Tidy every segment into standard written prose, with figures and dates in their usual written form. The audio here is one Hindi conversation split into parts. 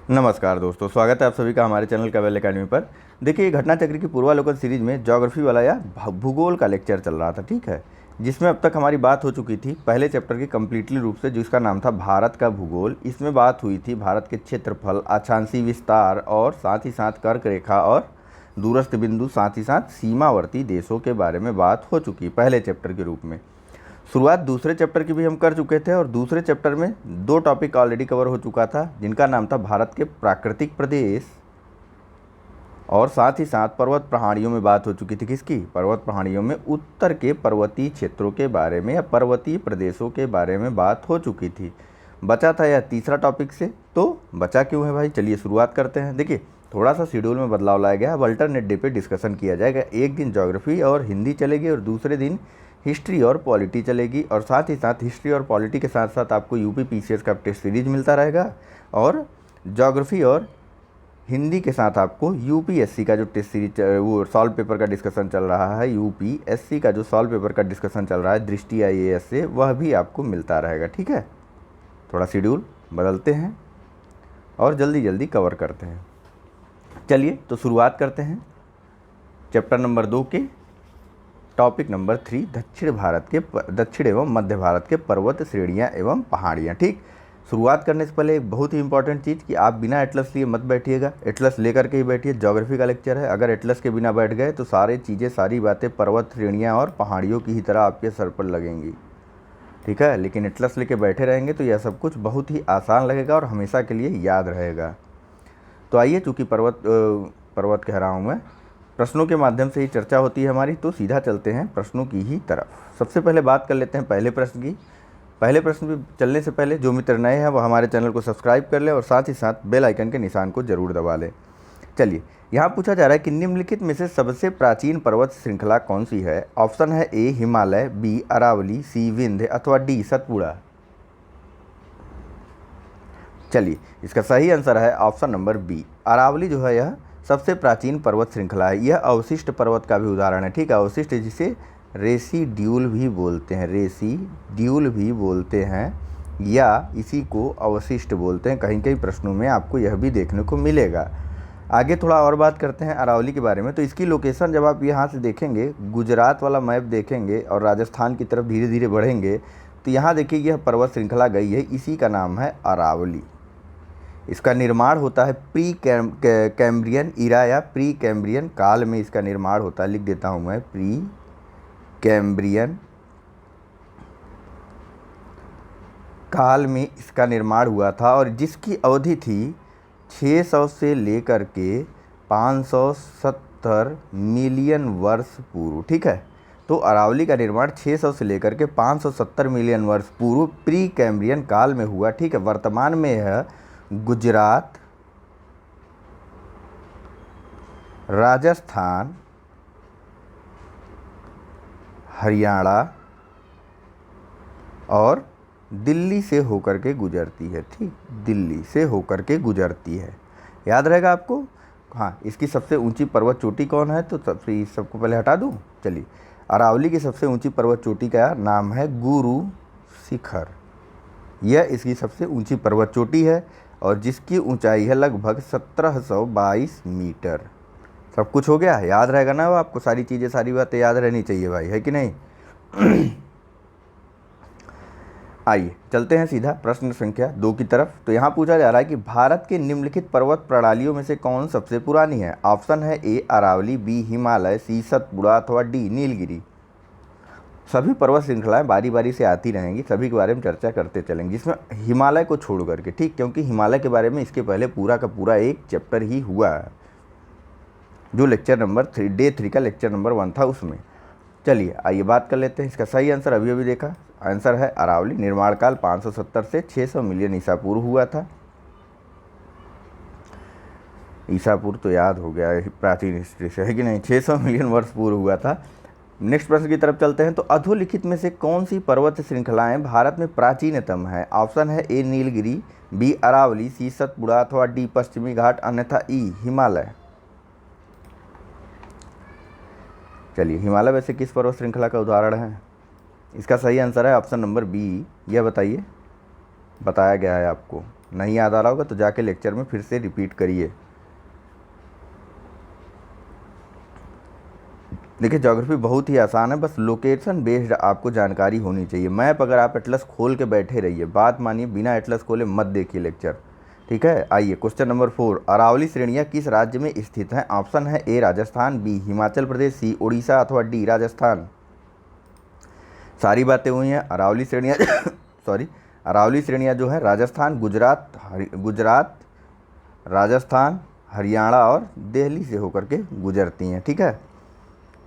नमस्कार दोस्तों, स्वागत है आप सभी का हमारे चैनल काव्य एकेडमी पर। देखिए, घटना चक्र की पूर्वालोकन सीरीज में ज्योग्राफी वाला या भूगोल का लेक्चर चल रहा था, ठीक है, जिसमें अब तक हमारी बात हो चुकी थी पहले चैप्टर की कम्प्लीटली रूप से, जिसका नाम था भारत का भूगोल। इसमें बात हुई थी भारत के क्षेत्रफल, अक्षांशीय विस्तार और साथ ही साथ कर्क रेखा और दूरस्थ बिंदु, साथ ही साथ सीमावर्ती देशों के बारे में बात हो चुकी पहले चैप्टर के रूप में। शुरुआत दूसरे चैप्टर की भी हम कर चुके थे और दूसरे चैप्टर में दो टॉपिक ऑलरेडी कवर हो चुका था, जिनका नाम था भारत के प्राकृतिक प्रदेश और साथ ही साथ पर्वत पहाड़ियों में बात हो चुकी थी। किसकी? पर्वत पहाड़ियों में उत्तर के पर्वतीय क्षेत्रों के बारे में या पर्वतीय प्रदेशों के बारे में बात हो चुकी थी। बचा था यह तीसरा टॉपिक से, तो बचा क्यों है भाई? चलिए शुरुआत करते हैं। देखिए, थोड़ा सा शेड्यूल में बदलाव लाया गया। अब अल्टरनेट डे पे डिस्कशन किया जाएगा। एक दिन ज्योग्राफी और हिंदी चलेगी और दूसरे दिन हिस्ट्री और पॉलिटी चलेगी, और साथ ही साथ हिस्ट्री और पॉलिटी के साथ साथ आपको यूपी पीसीएस का टेस्ट सीरीज मिलता रहेगा, और ज्योग्राफी और हिंदी के साथ आपको यूपीएससी का जो टेस्ट सीरीज वो सॉल्व पेपर का डिस्कशन चल रहा है, यूपीएससी का जो सॉल्व पेपर का डिस्कशन चल रहा है दृष्टि आईएएस से, वह भी आपको मिलता रहेगा। ठीक है, थोड़ा शेड्यूल बदलते हैं और जल्दी जल्दी कवर करते हैं। चलिए तो शुरुआत करते हैं चैप्टर नंबर 2 के टॉपिक नंबर 3, दक्षिण एवं मध्य भारत के पर्वत श्रेणियाँ एवं पहाड़ियाँ। ठीक, शुरुआत करने से पहले एक बहुत ही इंपॉर्टेंट चीज़ कि आप बिना एटलस लिए मत बैठिएगा, एटलस लेकर के ही बैठिए। ज्योग्राफी का लेक्चर है, अगर एटलस के बिना बैठ गए तो सारी चीज़ें, सारी बातें पर्वत श्रेणियाँ और पहाड़ियों की ही तरह आपके सर पर लगेंगी। ठीक है, लेकिन एटलस लेके बैठे रहेंगे तो यह सब कुछ बहुत ही आसान लगेगा और हमेशा के लिए याद रहेगा। तो आइए, चूँकि पर्वत कह रहा हूँ मैं, प्रश्नों के माध्यम से ही चर्चा होती है हमारी, तो सीधा चलते हैं प्रश्नों की ही तरफ। सबसे पहले बात कर लेते हैं पहले प्रश्न की। पहले प्रश्न पे चलने से पहले जो मित्र नए हैं वो हमारे चैनल को सब्सक्राइब कर लें और साथ ही साथ बेल आइकन के निशान को जरूर दबा लें। चलिए, यहाँ पूछा जा रहा है कि निम्नलिखित में से सबसे प्राचीन पर्वत श्रृंखला कौन सी है? ऑप्शन है ए हिमालय, बी अरावली, सी विंध्य अथवा डी सतपुड़ा। चलिए, इसका सही आंसर है ऑप्शन नंबर बी, अरावली जो है यह सबसे प्राचीन पर्वत श्रृंखला है। यह अवशिष्ट पर्वत का भी उदाहरण है। ठीक है, अवशिष्ट जिसे रेसिड्यूल भी बोलते हैं, रेसिड्यूल भी बोलते हैं या इसी को अवशिष्ट बोलते हैं। कहीं कहीं प्रश्नों में आपको यह भी देखने को मिलेगा। आगे थोड़ा और बात करते हैं अरावली के बारे में। तो इसकी लोकेशन जब आप यहाँ से देखेंगे, गुजरात वाला मैप देखेंगे और राजस्थान की तरफ धीरे धीरे बढ़ेंगे तो यहाँ देखिए यह पर्वत श्रृंखला गई है, इसी का नाम है अरावली। इसका निर्माण होता है प्री कैम्ब्रियन इरा या प्री कैम्ब्रियन काल में इसका निर्माण होता है। लिख देता हूँ मैं, प्री कैम्ब्रियन काल में इसका निर्माण हुआ था और जिसकी अवधि थी 600 से लेकर के 570 मिलियन वर्ष पूर्व। ठीक है, तो अरावली का निर्माण 600 से लेकर के 570 मिलियन वर्ष पूर्व प्री कैम्ब्रियन काल में हुआ। ठीक है, वर्तमान में यह गुजरात, राजस्थान, हरियाणा और दिल्ली से होकर के गुजरती है। ठीक, दिल्ली से होकर के गुजरती है, याद रहेगा आपको। हाँ, इसकी सबसे ऊंची पर्वत चोटी कौन है? तो सबको पहले हटा दूँ। चलिए, अरावली की सबसे ऊंची पर्वत चोटी का नाम है गुरु शिखर। यह इसकी सबसे ऊंची पर्वत चोटी है और जिसकी ऊंचाई है लगभग 1722 मीटर। सब कुछ हो गया, याद रहेगा ना? वो आपको सारी चीज़ें, सारी बातें याद रहनी चाहिए भाई, है कि नहीं? आइए चलते हैं सीधा प्रश्न संख्या 2 की तरफ। तो यहाँ पूछा जा रहा है कि भारत के निम्नलिखित पर्वत प्रणालियों में से कौन सबसे पुरानी है? ऑप्शन है ए अरावली, बी हिमालय, सी सतपुड़ा अथवा डी नीलगिरी। सभी पर्वत श्रृंखलाएं बारी बारी से आती रहेंगी, सभी के बारे में चर्चा करते चलेंगे, जिसमें हिमालय को छोड़ करके। ठीक, क्योंकि हिमालय के बारे में इसके पहले पूरा का पूरा एक चैप्टर ही हुआ है, जो लेक्चर नंबर 3 डे 3 का लेक्चर नंबर 1 था उसमें। चलिए आइए बात कर लेते हैं। इसका सही आंसर अभी अभी देखा, आंसर है अरावली। निर्माण काल 570 से 600 मिलियन ईसा पूर्व हुआ था। ईसा पूर्व तो याद हो गया प्राचीन हिस्ट्री से, है कि नहीं? 600 मिलियन वर्ष पूर्व हुआ था। नेक्स्ट प्रश्न की तरफ चलते हैं। तो अधोलिखित में से कौन सी पर्वत श्रृंखलाएं भारत में प्राचीनतम है? ऑप्शन है ए नीलगिरी, बी अरावली, सी सतपुड़ा अथवा डी पश्चिमी घाट अन्यथा ई हिमालय। चलिए, हिमालय वैसे किस पर्वत श्रृंखला का उदाहरण है? इसका सही आंसर है ऑप्शन नंबर बी। यह बताइए, बताया गया है आपको। नहीं याद आ रहा होगा तो जाके लेक्चर में फिर से रिपीट करिए। देखिए ज्योग्राफी बहुत ही आसान है, बस लोकेशन बेस्ड आपको जानकारी होनी चाहिए। मैप अगर आप एटलस खोल के बैठे रहिए, बात मानिए, बिना एटलस खोले मत देखिए लेक्चर, ठीक है। आइए क्वेश्चन नंबर 4, अरावली श्रेणियाँ किस राज्य में स्थित हैं? ऑप्शन है ए राजस्थान, बी हिमाचल प्रदेश, सी उड़ीसा अथवा डी राजस्थान। सारी बातें हुई हैं। अरावली श्रेणियाँ सॉरी, अरावली श्रेणियाँ जो है राजस्थान, गुजरात, राजस्थान, हरियाणा और दिल्ली से होकर के गुजरती हैं, ठीक है।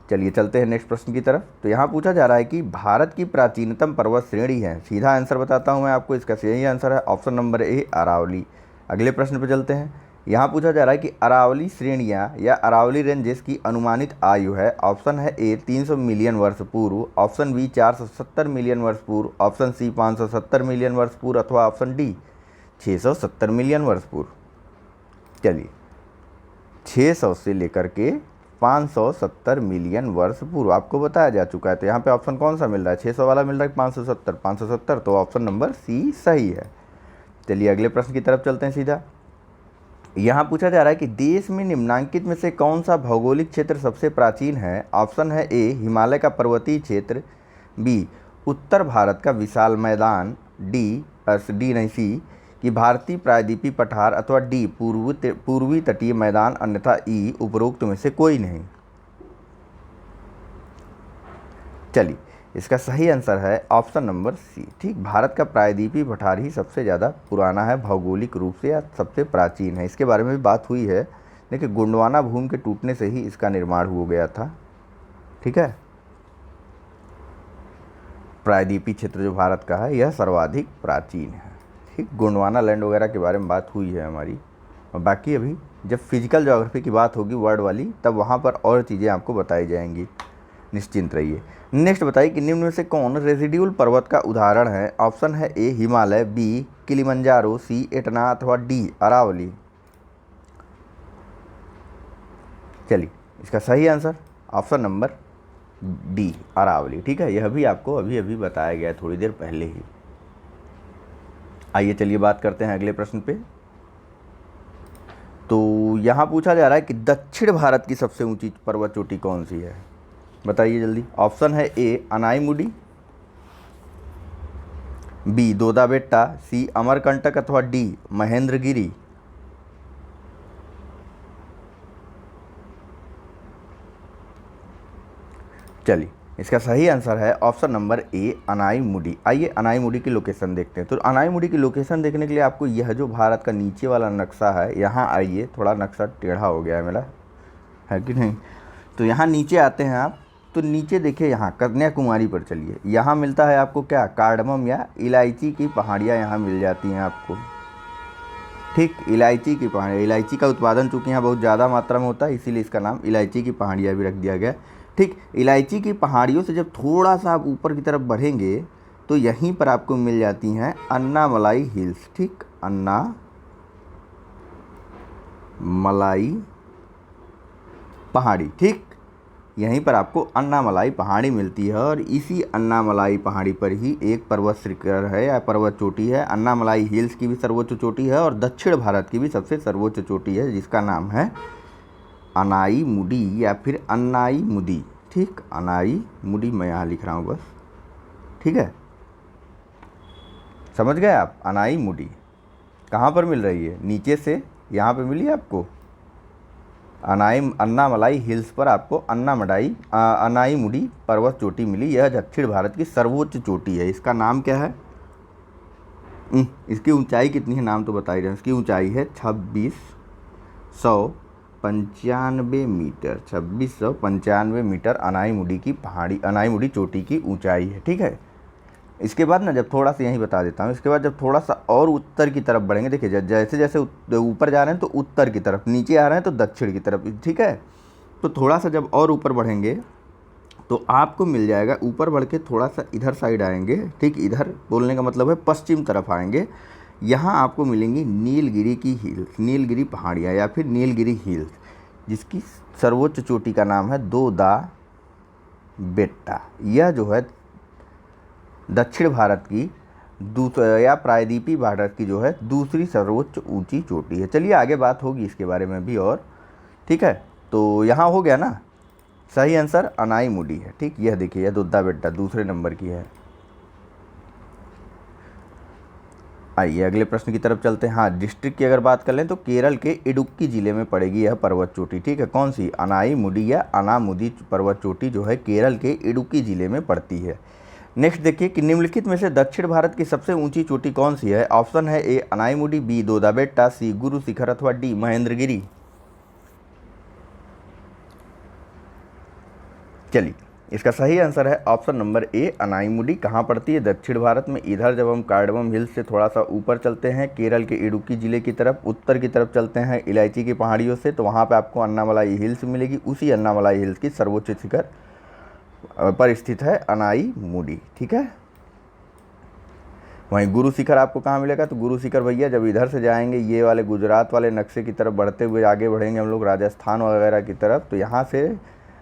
चलिए चलते हैं नेक्स्ट प्रश्न की तरफ। तो यहाँ पूछा जा रहा है कि भारत की प्राचीनतम पर्वत श्रेणी है। सीधा आंसर बताता हूँ मैं आपको, इसका सही आंसर है ऑप्शन नंबर ए अरावली। अगले प्रश्न पर चलते हैं। यहाँ पूछा जा रहा है कि अरावली श्रेणियाँ या अरावली रेंजेस की अनुमानित आयु है। ऑप्शन है ए 300 मिलियन वर्ष पूर्व, ऑप्शन बी 470 मिलियन वर्ष पूर्व, ऑप्शन सी 570 मिलियन वर्ष पूर्व अथवा ऑप्शन डी 670 मिलियन वर्ष पूर्व। चलिए 600 से लेकर के 570 मिलियन वर्ष पूर्व आपको बताया जा चुका है। तो यहाँ पे ऑप्शन कौन सा मिल रहा है? 600 वाला मिल रहा है, 570, 570, तो ऑप्शन नंबर सी सही है। चलिए अगले प्रश्न की तरफ चलते हैं सीधा। यहाँ पूछा जा रहा है कि देश में निम्नांकित में से कौन सा भौगोलिक क्षेत्र सबसे प्राचीन है? ऑप्शन है ए हिमालय का पर्वतीय क्षेत्र, बी उत्तर भारत का विशाल मैदान, डी नहीं सी कि भारतीय प्रायद्वीपीय पठार अथवा डी पूर्वी तटीय मैदान, अन्यथा ई उपरोक्त में से कोई नहीं। चलिए इसका सही आंसर है ऑप्शन नंबर सी, ठीक, भारत का प्रायद्वीपीय पठार ही सबसे ज़्यादा पुराना है भौगोलिक रूप से या सबसे प्राचीन है। इसके बारे में भी बात हुई है, देखिए गोंडवाना भूमि के टूटने से ही इसका निर्माण हो गया था, ठीक है। प्रायद्वीपीय क्षेत्र जो भारत का है यह सर्वाधिक प्राचीन है, ठीक। गोंडवाना लैंड वगैरह के बारे में बात हुई है हमारी, और बाकी अभी जब फिजिकल ज्योग्राफी की बात होगी वर्ड वाली तब वहाँ पर और चीज़ें आपको बताई जाएंगी, निश्चिंत रहिए। नेक्स्ट बताइए कि निम्न में से कौन रेसिड्यूल पर्वत का उदाहरण है? ऑप्शन है A Himalaya, B Kilimanjaro, C Etna अथवा डी अरावली। चलिए इसका सही answer option number D Aravali, ठीक है। यह भी आपको अभी अभी बताया गया है थोड़ी देर पहले ही। आइए चलिए बात करते हैं अगले प्रश्न पे। तो यहाँ पूछा जा रहा है कि दक्षिण भारत की सबसे ऊंची पर्वत चोटी कौन सी है? बताइए जल्दी। ऑप्शन है ए अनाईमुडी, बी दोदाबेट्टा, सी अमरकंटक अथवा डी महेंद्रगिरी। चलिए इसका सही आंसर है ऑप्शन नंबर ए अनाईमुडी। आइए अनाईमुडी की लोकेशन देखते हैं। तो अनाईमुडी की लोकेशन देखने के लिए आपको यह जो भारत का नीचे वाला नक्शा है, यहाँ आइए, थोड़ा नक्शा टेढ़ा हो गया है मेरा, है कि नहीं। तो यहाँ नीचे आते हैं आप, तो नीचे देखिए यहाँ कन्याकुमारी पर चलिए, यहाँ मिलता है आपको क्या? कार्डमम या इलायची की पहाड़ियाँ यहाँ मिल जाती हैं आपको, ठीक। इलायची की पहाड़ियाँ, इलायची का उत्पादन चूँकि यहाँ बहुत ज़्यादा मात्रा में होता है इसीलिए इसका नाम इलायची की पहाड़ियाँ भी रख दिया गया, ठीक। इलायची की पहाड़ियों से जब थोड़ा सा आप ऊपर की तरफ बढ़ेंगे तो यहीं पर आपको मिल जाती हैं अन्नामलाई हिल्स, ठीक, अन्नामलाई पहाड़ी, ठीक। यहीं पर आपको अन्नामलाई पहाड़ी मिलती है और इसी अन्नामलाई पहाड़ी पर ही एक पर्वत शिखर है या पर्वत चोटी है। अन्नामलाई हिल्स की भी सर्वोच्च चोटी है और दक्षिण भारत की भी सबसे सर्वोच्च चोटी है जिसका नाम है अनाईमुडी या फिर अन्नाईमुदी, ठीक। अनाईमुडी मैं यहाँ लिख रहा हूँ बस, ठीक है, समझ गए आप। अनाईमुडी कहाँ पर मिल रही है? नीचे से यहाँ पे मिली आपको अन्नामलाई हिल्स पर आपको अनाईमुडी पर्वत चोटी मिली। यह दक्षिण भारत की सर्वोच्च चोटी है। इसका नाम क्या है? इसकी ऊंचाई कितनी है? नाम तो बता ही रहे हैं। इसकी ऊंचाई है 2695 मीटर, 2695 मीटर अनाईमुडी की पहाड़ी, अनाईमुडी चोटी की ऊंचाई है, ठीक है। इसके बाद ना जब थोड़ा सा यहीं बता देता हूँ, इसके बाद जब थोड़ा सा और उत्तर की तरफ बढ़ेंगे, देखिए जैसे जैसे ऊपर जा रहे हैं तो उत्तर की तरफ, नीचे आ रहे हैं तो दक्षिण की तरफ, ठीक है। तो थोड़ा सा जब और ऊपर बढ़ेंगे तो आपको मिल जाएगा, ऊपर बढ़ के थोड़ा सा इधर साइड आएंगे, ठीक, इधर बोलने का मतलब है पश्चिम तरफ आएंगे, यहाँ आपको मिलेंगी नीलगिरी की हिल्स, नीलगिरी पहाड़ियाँ या फिर नीलगिरी हिल्स, जिसकी सर्वोच्च चोटी का नाम है दोदा बेट्टा। यह जो है दक्षिण भारत की दूसरा या प्रायद्वीपीय भारत की जो है दूसरी सर्वोच्च ऊंची चोटी है। चलिए आगे बात होगी इसके बारे में भी और, ठीक है। तो यहाँ हो गया ना, सही आंसर अनाईमुडी है। ठीक, यह देखिए यह दुद्धा बेट्टा दूसरे नंबर की है। आइए अगले प्रश्न की तरफ चलते हैं। हाँ, डिस्ट्रिक्ट की अगर बात कर लें तो केरल के इडुक्की जिले में पड़ेगी यह पर्वत चोटी। ठीक है, कौन सी, अनाईमुडी या अनामुदी पर्वत चोटी जो है केरल के इडुक्की जिले में पड़ती है। नेक्स्ट देखिए कि निम्नलिखित में से दक्षिण भारत की सबसे ऊंची चोटी कौन सी है। ऑप्शन है ए अनाईमुडी, बी दोदा बेट्टा, सी गुरु शिखर अथवा डी महेंद्रगिरी। चलिए इसका सही आंसर है ऑप्शन नंबर ए अनाईमुडी। कहाँ पड़ती है, दक्षिण भारत में। इधर जब हम कार्डमम हिल्स से थोड़ा सा ऊपर चलते हैं केरल के इडुक्की जिले की तरफ, उत्तर की तरफ चलते हैं इलायची की पहाड़ियों से, तो वहाँ पे आपको अन्नामलाई हिल्स मिलेगी। उसी अन्नामलाई हिल्स की सर्वोच्च शिखर पर स्थित है अनाईमुडी। ठीक है, वहीं गुरु शिखर आपको कहाँ मिलेगा, तो गुरु शिखर भैया जब इधर से जाएंगे ये वाले गुजरात वाले नक्शे की तरफ बढ़ते हुए आगे बढ़ेंगे हम लोग राजस्थान वगैरह की तरफ, तो यहाँ से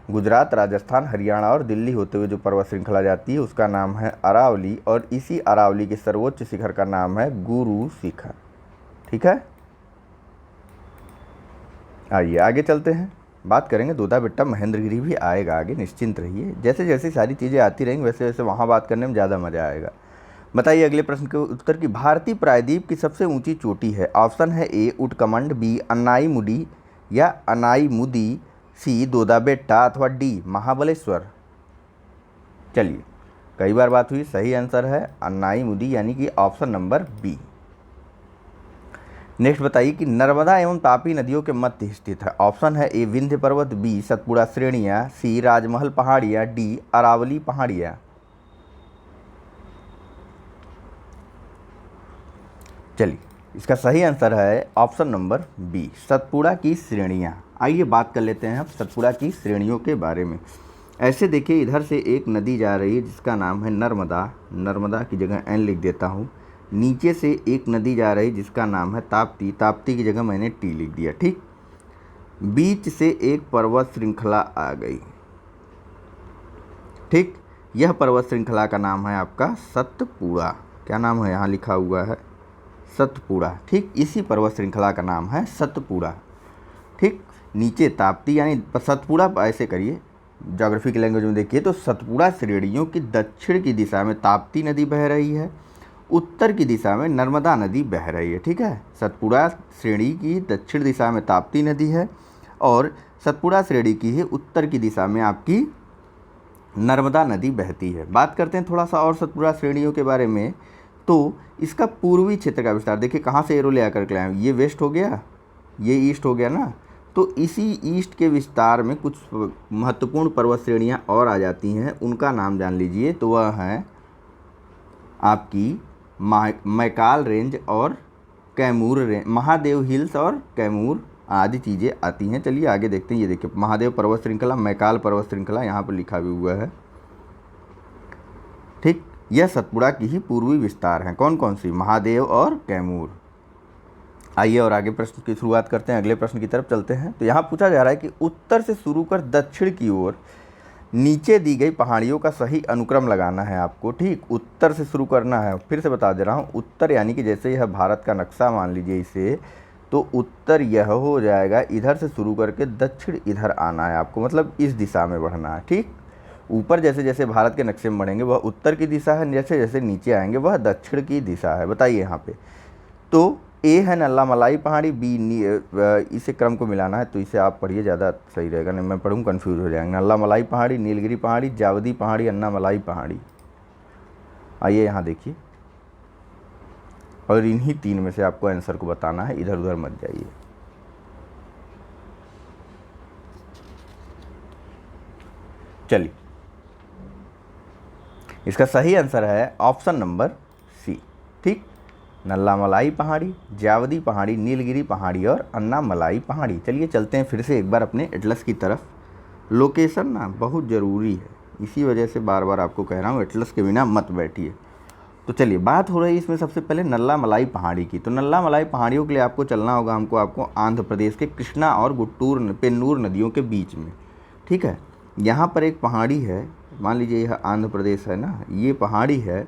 गुजरात, राजस्थान, हरियाणा और दिल्ली होते हुए जो पर्वत श्रृंखला जाती है उसका नाम है अरावली, और इसी अरावली के सर्वोच्च शिखर का नाम है गुरु शिखर। ठीक है, आइए आगे चलते हैं, बात करेंगे दोदा बेट्टा महेंद्रगिरी भी आएगा आगे, निश्चिंत रहिए। जैसे जैसे सारी चीज़ें आती रहेंगी वैसे वैसे वहाँ बात करने में ज़्यादा मज़ा आएगा। बताइए अगले प्रश्न के उत्तर की भारतीय प्रायद्वीप की सबसे ऊंची चोटी है। ऑप्शन है ए उटकमंड, बी अनाईमुडी या अनाईमुदी, सी दोदा बेट्टा अथवा डी महाबलेश्वर। चलिए कई बार बात हुई, सही आंसर है अनाईमुदी यानी कि ऑप्शन नंबर बी। नेक्स्ट बताइए कि नर्मदा एवं तापी नदियों के मध्य स्थित है। ऑप्शन है ए विंध्य पर्वत, बी सतपुड़ा श्रेणियाँ, सी राजमहल पहाड़ियाँ, डी अरावली पहाड़ियाँ। चलिए इसका सही आंसर है ऑप्शन नंबर बी सतपुड़ा की श्रेणियाँ। आइए बात कर लेते हैं अब सतपुड़ा की श्रेणियों के बारे में। ऐसे देखिए इधर से एक नदी जा रही है जिसका नाम है नर्मदा, नर्मदा की जगह एन लिख देता हूँ। नीचे से एक नदी जा रही है जिसका नाम है ताप्ती, ताप्ती की जगह मैंने टी लिख दिया। ठीक, बीच से एक पर्वत श्रृंखला आ गई। ठीक, यह पर्वत श्रृंखला का नाम है आपका सतपुड़ा। क्या नाम है, यहाँ लिखा हुआ है सतपुड़ा। ठीक, इसी पर्वत श्रृंखला का नाम है सतपुड़ा। ठीक, नीचे ताप्ती यानी सतपुड़ा, ऐसे करिए ज्योग्राफी की लैंग्वेज में देखिए तो सतपुड़ा श्रेणियों की दक्षिण की दिशा में ताप्ती नदी बह रही है, उत्तर की दिशा में नर्मदा नदी बह रही है। ठीक है, सतपुड़ा श्रेणी की दक्षिण दिशा में ताप्ती नदी है और सतपुड़ा श्रेणी की ही उत्तर की दिशा में आपकी नर्मदा नदी बहती है। बात करते हैं थोड़ा सा और सतपुड़ा श्रेणियों के बारे में। तो इसका पूर्वी क्षेत्र का विस्तार देखिए, कहाँ से एरो ले आकर के लाए, ये वेस्ट हो गया, ये ईस्ट हो गया ना, तो इसी ईस्ट के विस्तार में कुछ महत्वपूर्ण पर्वत श्रेणियाँ और आ जाती हैं, उनका नाम जान लीजिए। तो वह है आपकी मैकाल रेंज और कैमूर रेंज, महादेव हिल्स और कैमूर आदि चीज़ें आती हैं। चलिए आगे देखते हैं। ये देखिए महादेव पर्वत श्रृंखला, मैकाल पर्वत श्रृंखला यहाँ पर लिखा भी हुआ है। ठीक, यह सतपुड़ा की ही पूर्वी विस्तार हैं। कौन कौन सी, महादेव और कैमूर। आइए और आगे प्रश्न की शुरुआत करते हैं, अगले प्रश्न की तरफ चलते हैं। तो यहाँ पूछा जा रहा है कि उत्तर से शुरू कर दक्षिण की ओर नीचे दी गई पहाड़ियों का सही अनुक्रम लगाना है आपको। ठीक, उत्तर से शुरू करना है। फिर से बता दे रहा हूँ, उत्तर यानी कि जैसे यह भारत का नक्शा मान लीजिए इसे, तो उत्तर यह हो जाएगा, इधर से शुरू करके दक्षिण इधर आना है आपको, मतलब इस दिशा में बढ़ना है। ठीक, ऊपर जैसे जैसे भारत के नक्शे में बढ़ेंगे वह उत्तर की दिशा है, जैसे जैसे नीचे आएंगे वह दक्षिण की दिशा है। बताइए यहाँ पे, तो ए है नल्ला मलाई पहाड़ी, बी इसे क्रम को मिलाना है, तो इसे आप पढ़िए ज़्यादा सही रहेगा, नहीं मैं पढ़ूँ कन्फ्यूज हो जाएंगे। नल्ला मलाई पहाड़ी, नीलगिरी पहाड़ी, जावदी पहाड़ी, अन्ना मलाई पहाड़ी। आइए यहाँ देखिए, और इन्हीं तीन में से आपको आंसर को बताना है, इधर उधर मत जाइए। चलिए इसका सही आंसर है ऑप्शन नंबर सी। ठीक, नल्ला मलाई पहाड़ी, जावदी पहाड़ी, नीलगिरी पहाड़ी और अन्ना मलाई पहाड़ी। चलिए चलते हैं फिर से एक बार अपने एटलस की तरफ। लोकेशन ना बहुत ज़रूरी है, इसी वजह से बार बार आपको कह रहा हूँ एटलस के बिना मत बैठिए। तो चलिए बात हो रही है इसमें सबसे पहले नल्ला मलाई पहाड़ी की। तो नल्ला मलाई पहाड़ियों के लिए आपको चलना होगा आपको आंध्र प्रदेश के कृष्णा और गुट्टूर पेन्नूर नदियों के बीच में। ठीक है, यहाँ पर एक पहाड़ी है, मान लीजिए यह आंध्र प्रदेश है ना, ये पहाड़ी है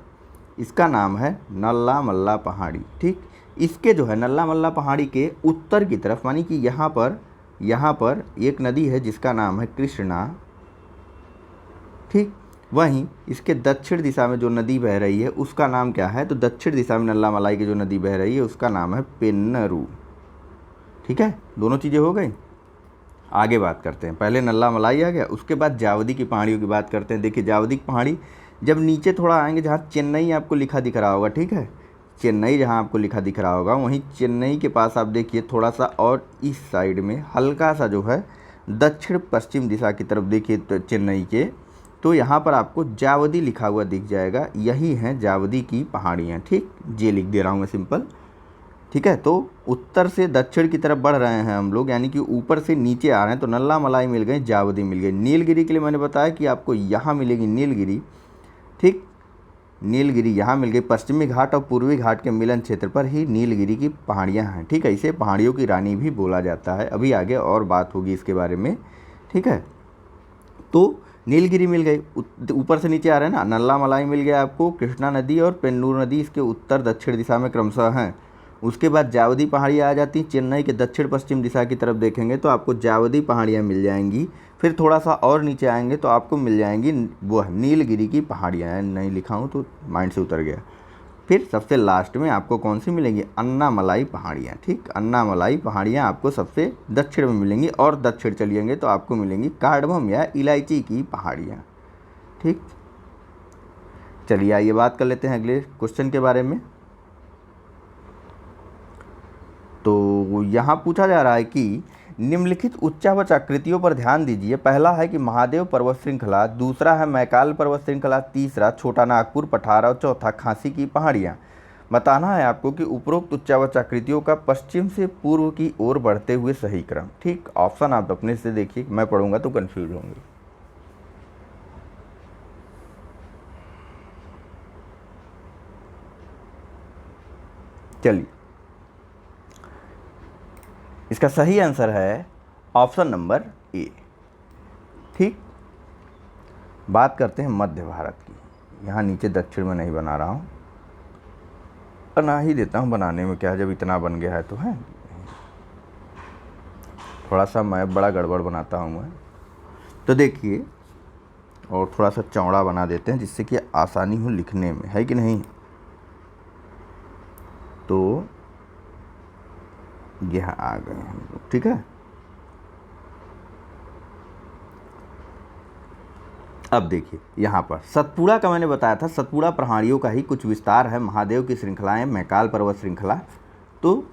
इसका नाम है नल्ला मल्ला पहाड़ी। ठीक, इसके जो है नल्ला मल्ला पहाड़ी के उत्तर की तरफ, मानी कि यहाँ पर एक नदी है जिसका नाम है कृष्णा। ठीक, वहीं इसके दक्षिण दिशा में जो नदी बह रही है उसका नाम क्या है, तो दक्षिण दिशा में नल्ला मलाई की जो नदी बह रही है उसका नाम है पेन्नरू। ठीक है, दोनों चीज़ें हो गई। आगे बात करते हैं, पहले नल्ला मलाई आ गया, उसके बाद जावदी की पहाड़ियों की बात करते हैं। देखिए जावदी की पहाड़ी जब नीचे थोड़ा आएंगे, जहाँ चेन्नई आपको लिखा दिख रहा होगा, ठीक है, चेन्नई जहाँ आपको लिखा दिख रहा होगा, वहीं चेन्नई के पास आप देखिए थोड़ा सा और इस साइड में हल्का सा जो है दक्षिण पश्चिम दिशा की तरफ देखिए तो चेन्नई के, तो यहाँ पर आपको जावदी लिखा हुआ दिख जाएगा। यही हैं जावदी की पहाड़ियाँ। ठीक, ये लिख दे रहा हूँ मैं सिंपल। ठीक है, तो उत्तर से दक्षिण की तरफ बढ़ रहे हैं हम लोग, यानी कि ऊपर से नीचे आ रहे हैं। तो नल्ला मलाई मिल गई, जावदी मिल गई। नीलगिरी के लिए मैंने बताया कि आपको यहाँ मिलेगी नीलगिरी। ठीक, नीलगिरी यहाँ मिल गई। पश्चिमी घाट और पूर्वी घाट के मिलन क्षेत्र पर ही नीलगिरी की पहाड़ियाँ हैं। ठीक है, इसे पहाड़ियों की रानी भी बोला जाता है। अभी आगे और बात होगी इसके बारे में। ठीक है, तो नीलगिरी मिल गई, ऊपर से नीचे आ रहे हैं ना। नल्ला मलाई मिल गया आपको, कृष्णा नदी और पेन्नूर नदी इसके उत्तर दक्षिण दिशा में क्रमशः हैं। उसके बाद जावदी पहाड़ियाँ आ जाती हैं। चेन्नई के दक्षिण पश्चिम दिशा की तरफ देखेंगे तो आपको जावदी पहाड़ियाँ मिल जाएंगी। फिर थोड़ा सा और नीचे आएंगे तो आपको मिल जाएंगी वो नीलगिरी की पहाड़ियाँ। नहीं लिखा हूँ तो माइंड से उतर गया। फिर सबसे लास्ट में आपको कौन सी मिलेंगी, अन्नामलाई पहाड़ियाँ। ठीक, अन्नामलाई पहाड़ियाँ आपको सबसे दक्षिण में मिलेंगी, और दक्षिण चलिएंगे तो आपको मिलेंगी कार्डमम या इलायची की पहाड़ियाँ। ठीक, चलिए आइए बात कर लेते हैं अगले क्वेश्चन के बारे में। तो यहाँ पूछा जा रहा है कि निम्नलिखित उच्चावच आकृतियों पर ध्यान दीजिए। पहला है कि महादेव पर्वत श्रृंखला, दूसरा है मैकाल पर्वत श्रृंखला, तीसरा छोटा नागपुर पठार और चौथा खांसी की पहाड़ियाँ। बताना है आपको कि उपरोक्त उच्चावच आकृतियों का पश्चिम से पूर्व की ओर बढ़ते हुए सही क्रम। ठीक, ऑप्शन आप अपने से देखिए, मैं पढ़ूंगा तो कंफ्यूज होंगे। चलिए, इसका सही आंसर है ऑप्शन नंबर ए। ठीक, बात करते हैं मध्य भारत की। यहाँ नीचे दक्षिण में नहीं बना रहा हूँ, बना ही देता हूँ, बनाने में क्या, जब इतना बन गया है तो है। थोड़ा सा मैप बड़ा गड़बड़ बनाता हूँ मैं, तो देखिए, और थोड़ा सा चौड़ा बना देते हैं जिससे कि आसानी हो लिखने में, है कि नहीं। तो यह आ गए हम लोग। ठीक है, अब देखिए यहाँ पर सतपुड़ा का मैंने बताया था, सतपुड़ा पहाड़ियों का ही कुछ विस्तार है। महादेव की श्रृंखलाएं, मैकाल पर्वत श्रृंखला। तो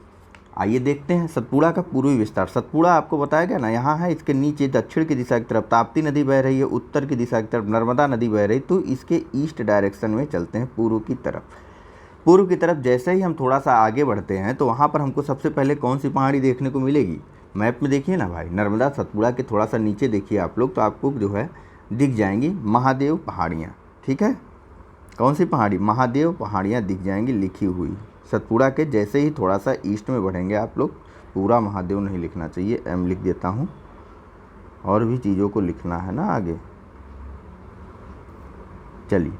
आइए देखते हैं सतपुड़ा का पूर्वी विस्तार। सतपुड़ा आपको बताया गया ना, यहाँ है, इसके नीचे दक्षिण की दिशा की तरफ ताप्ती नदी बह रही है, उत्तर की दिशा की तरफ नर्मदा नदी बह रही है। तो इसके ईस्ट डायरेक्शन में चलते हैं, पूर्व की तरफ। पूर्व की तरफ जैसे ही हम थोड़ा सा आगे बढ़ते हैं तो वहाँ पर हमको सबसे पहले कौन सी पहाड़ी देखने को मिलेगी, मैप में देखिए ना भाई, नर्मदा सतपुड़ा के थोड़ा सा नीचे देखिए आप लोग, तो आपको जो है दिख जाएंगी महादेव पहाड़ियाँ। ठीक है, कौन सी पहाड़ी, महादेव पहाड़ियाँ दिख जाएंगी लिखी हुई। सतपुड़ा के जैसे ही थोड़ा सा ईस्ट में बढ़ेंगे आप लोग, पूरा महादेव नहीं लिखना चाहिए, एम लिख देता हूँ, और भी चीज़ों को लिखना है ना आगे। चलिए,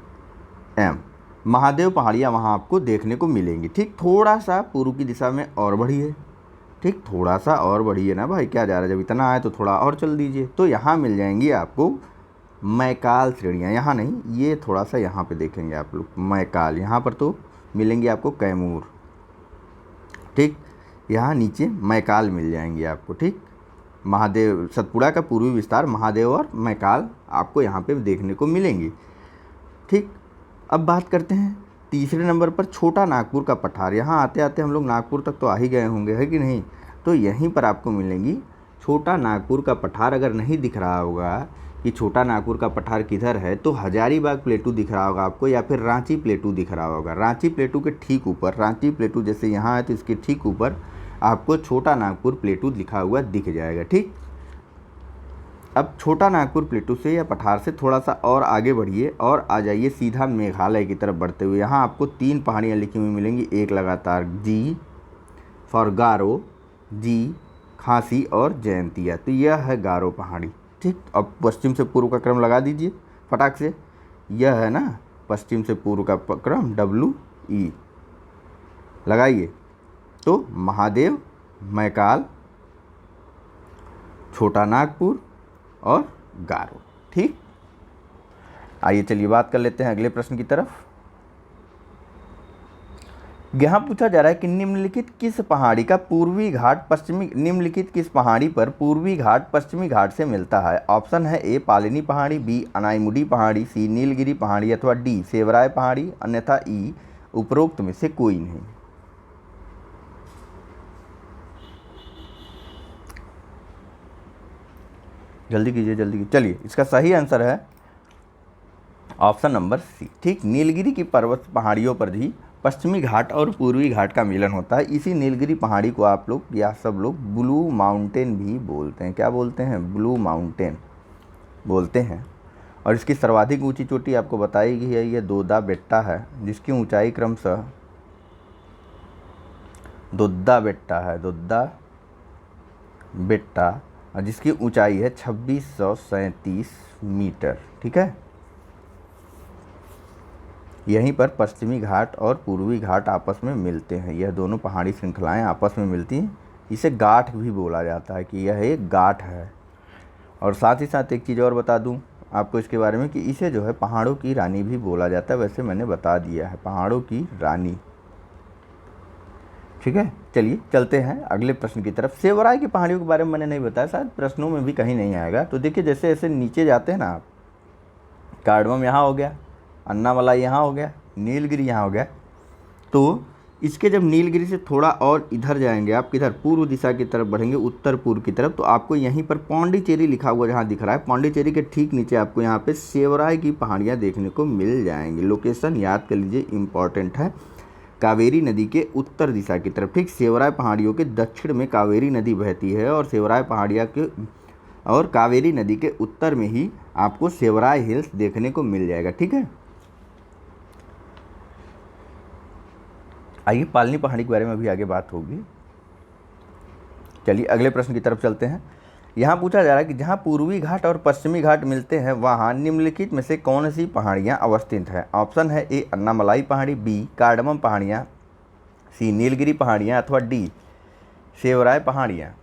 एम, महादेव पहाड़ियाँ वहाँ आपको देखने को मिलेंगी। ठीक, थोड़ा सा पूर्व की दिशा में और बढ़िए। ठीक, थोड़ा सा और बढ़िए ना भाई, क्या जा रहा है, जब इतना आए तो थोड़ा और चल दीजिए। तो यहाँ मिल जाएंगी आपको मैकाल श्रेणियाँ, यहाँ नहीं, ये थोड़ा सा यहाँ पे देखेंगे आप लोग मैकाल, यहाँ पर तो मिलेंगी आपको कैमूर। ठीक, यहाँ नीचे मैकाल मिल जाएंगी आपको। ठीक, महादेव, सतपुड़ा का पूर्वी विस्तार महादेव और मैकाल आपको यहाँ पे देखने को मिलेंगी। ठीक, अब बात करते हैं तीसरे नंबर पर छोटा नागपुर का पठार। यहाँ आते आते हम लोग नागपुर तक तो आ ही गए होंगे, है कि नहीं। तो यहीं पर आपको मिलेंगी छोटा नागपुर का पठार। अगर नहीं दिख रहा होगा कि छोटा नागपुर का पठार किधर है, तो हजारीबाग प्लेटू दिख रहा होगा आपको, या फिर रांची प्लेटू दिख रहा होगा। रांची प्लेटू के ठीक ऊपर, रांची प्लेटू जैसे यहाँ है तो इसके ठीक ऊपर आपको छोटा नागपुर प्लेटू लिखा हुआ दिख जाएगा। ठीक, अब छोटा नागपुर प्लेटू से या पठार से थोड़ा सा और आगे बढ़िए और आ जाइए सीधा मेघालय की तरफ बढ़ते हुए। यहाँ आपको 3 पहाड़ियाँ लिखी हुई मिलेंगी, एक लगातार, जी फॉर गारो, जी खांसी और जयंतिया। तो यह है गारो पहाड़ी। ठीक, अब पश्चिम से पूर्व का क्रम लगा दीजिए फटाक से, यह है ना पश्चिम से पूर्व का क्रम WE लगाइए। तो महादेव, मैकाल, छोटा नागपुर और गारो। ठीक, आइए चलिए बात कर लेते हैं अगले प्रश्न की तरफ। यहाँ पूछा जा रहा है कि निम्नलिखित किस पहाड़ी का पूर्वी घाट पश्चिमी निम्नलिखित किस पहाड़ी पर पूर्वी घाट पश्चिमी घाट से मिलता है। ऑप्शन है ए पालिनी पहाड़ी, बी अनाईमुडी पहाड़ी, सी नीलगिरी पहाड़ी अथवा डी सेवराय पहाड़ी, अन्यथा ई उपरोक्त में से कोई नहीं। जल्दी कीजिए, जल्दी कीजिए। चलिए, इसका सही आंसर है ऑप्शन नंबर सी। ठीक, नीलगिरी की पर्वत पहाड़ियों पर ही पश्चिमी घाट और पूर्वी घाट का मिलन होता है। इसी नीलगिरी पहाड़ी को आप लोग या सब लोग ब्लू माउंटेन भी बोलते हैं। क्या बोलते हैं? ब्लू माउंटेन बोलते हैं। और इसकी सर्वाधिक ऊंची चोटी आपको बताई गई है, ये दोदा बेट्टा है, जिसकी ऊंचाई क्रमशः दोद्दा बेट्टा है, दोद्दा बेट्टा, और जिसकी ऊंचाई है 2637 मीटर। ठीक है, यहीं पर पश्चिमी घाट और पूर्वी घाट आपस में मिलते हैं। यह दोनों पहाड़ी श्रृंखलाएं आपस में मिलती हैं। इसे गाँठ भी बोला जाता है कि यह एक गाँठ है। और साथ ही साथ एक चीज़ और बता दूं आपको इसके बारे में कि इसे जो है पहाड़ों की रानी भी बोला जाता है। वैसे मैंने बता दिया है, पहाड़ों की रानी। ठीक है, चलिए चलते हैं अगले प्रश्न की तरफ। सेवराय की पहाड़ियों के बारे में मैंने नहीं बताया, शायद प्रश्नों में भी कहीं नहीं आएगा। तो देखिए, जैसे जैसे नीचे जाते हैं ना आप, कार्डमम यहाँ हो गया, अन्नामलाई यहाँ हो गया, नीलगिरी यहाँ हो गया। तो इसके जब नीलगिरी से थोड़ा और इधर जाएंगे आप, किधर पूर्व दिशा की तरफ बढ़ेंगे, उत्तर पूर्व की तरफ, तो आपको यहीं पर पौंडीचेरी लिखा हुआ जहाँ दिख रहा है, पौंडीचेरी के ठीक नीचे आपको यहाँ पे सेवराय की पहाड़ियाँ देखने को मिल जाएंगी। लोकेशन याद कर लीजिए, इंपॉर्टेंट है। कावेरी नदी के उत्तर दिशा की तरफ। ठीक, सेवराय पहाड़ियों के दक्षिण में कावेरी नदी बहती है और सेवराय पहाड़ियाँ के और कावेरी नदी के उत्तर में ही आपको सेवराय हिल्स देखने को मिल जाएगा। ठीक है, आइए पालनी पहाड़ी के बारे में अभी आगे बात होगी। चलिए अगले प्रश्न की तरफ चलते हैं। यहाँ पूछा जा रहा है कि जहाँ पूर्वी घाट और पश्चिमी घाट मिलते हैं वहाँ निम्नलिखित में से कौन सी पहाड़ियाँ अवस्थित हैं। ऑप्शन है ए अन्नामलाई पहाड़ी, बी कार्डमम पहाड़ियाँ, सी नीलगिरी पहाड़ियाँ अथवा डी सेवराय पहाड़ियाँ।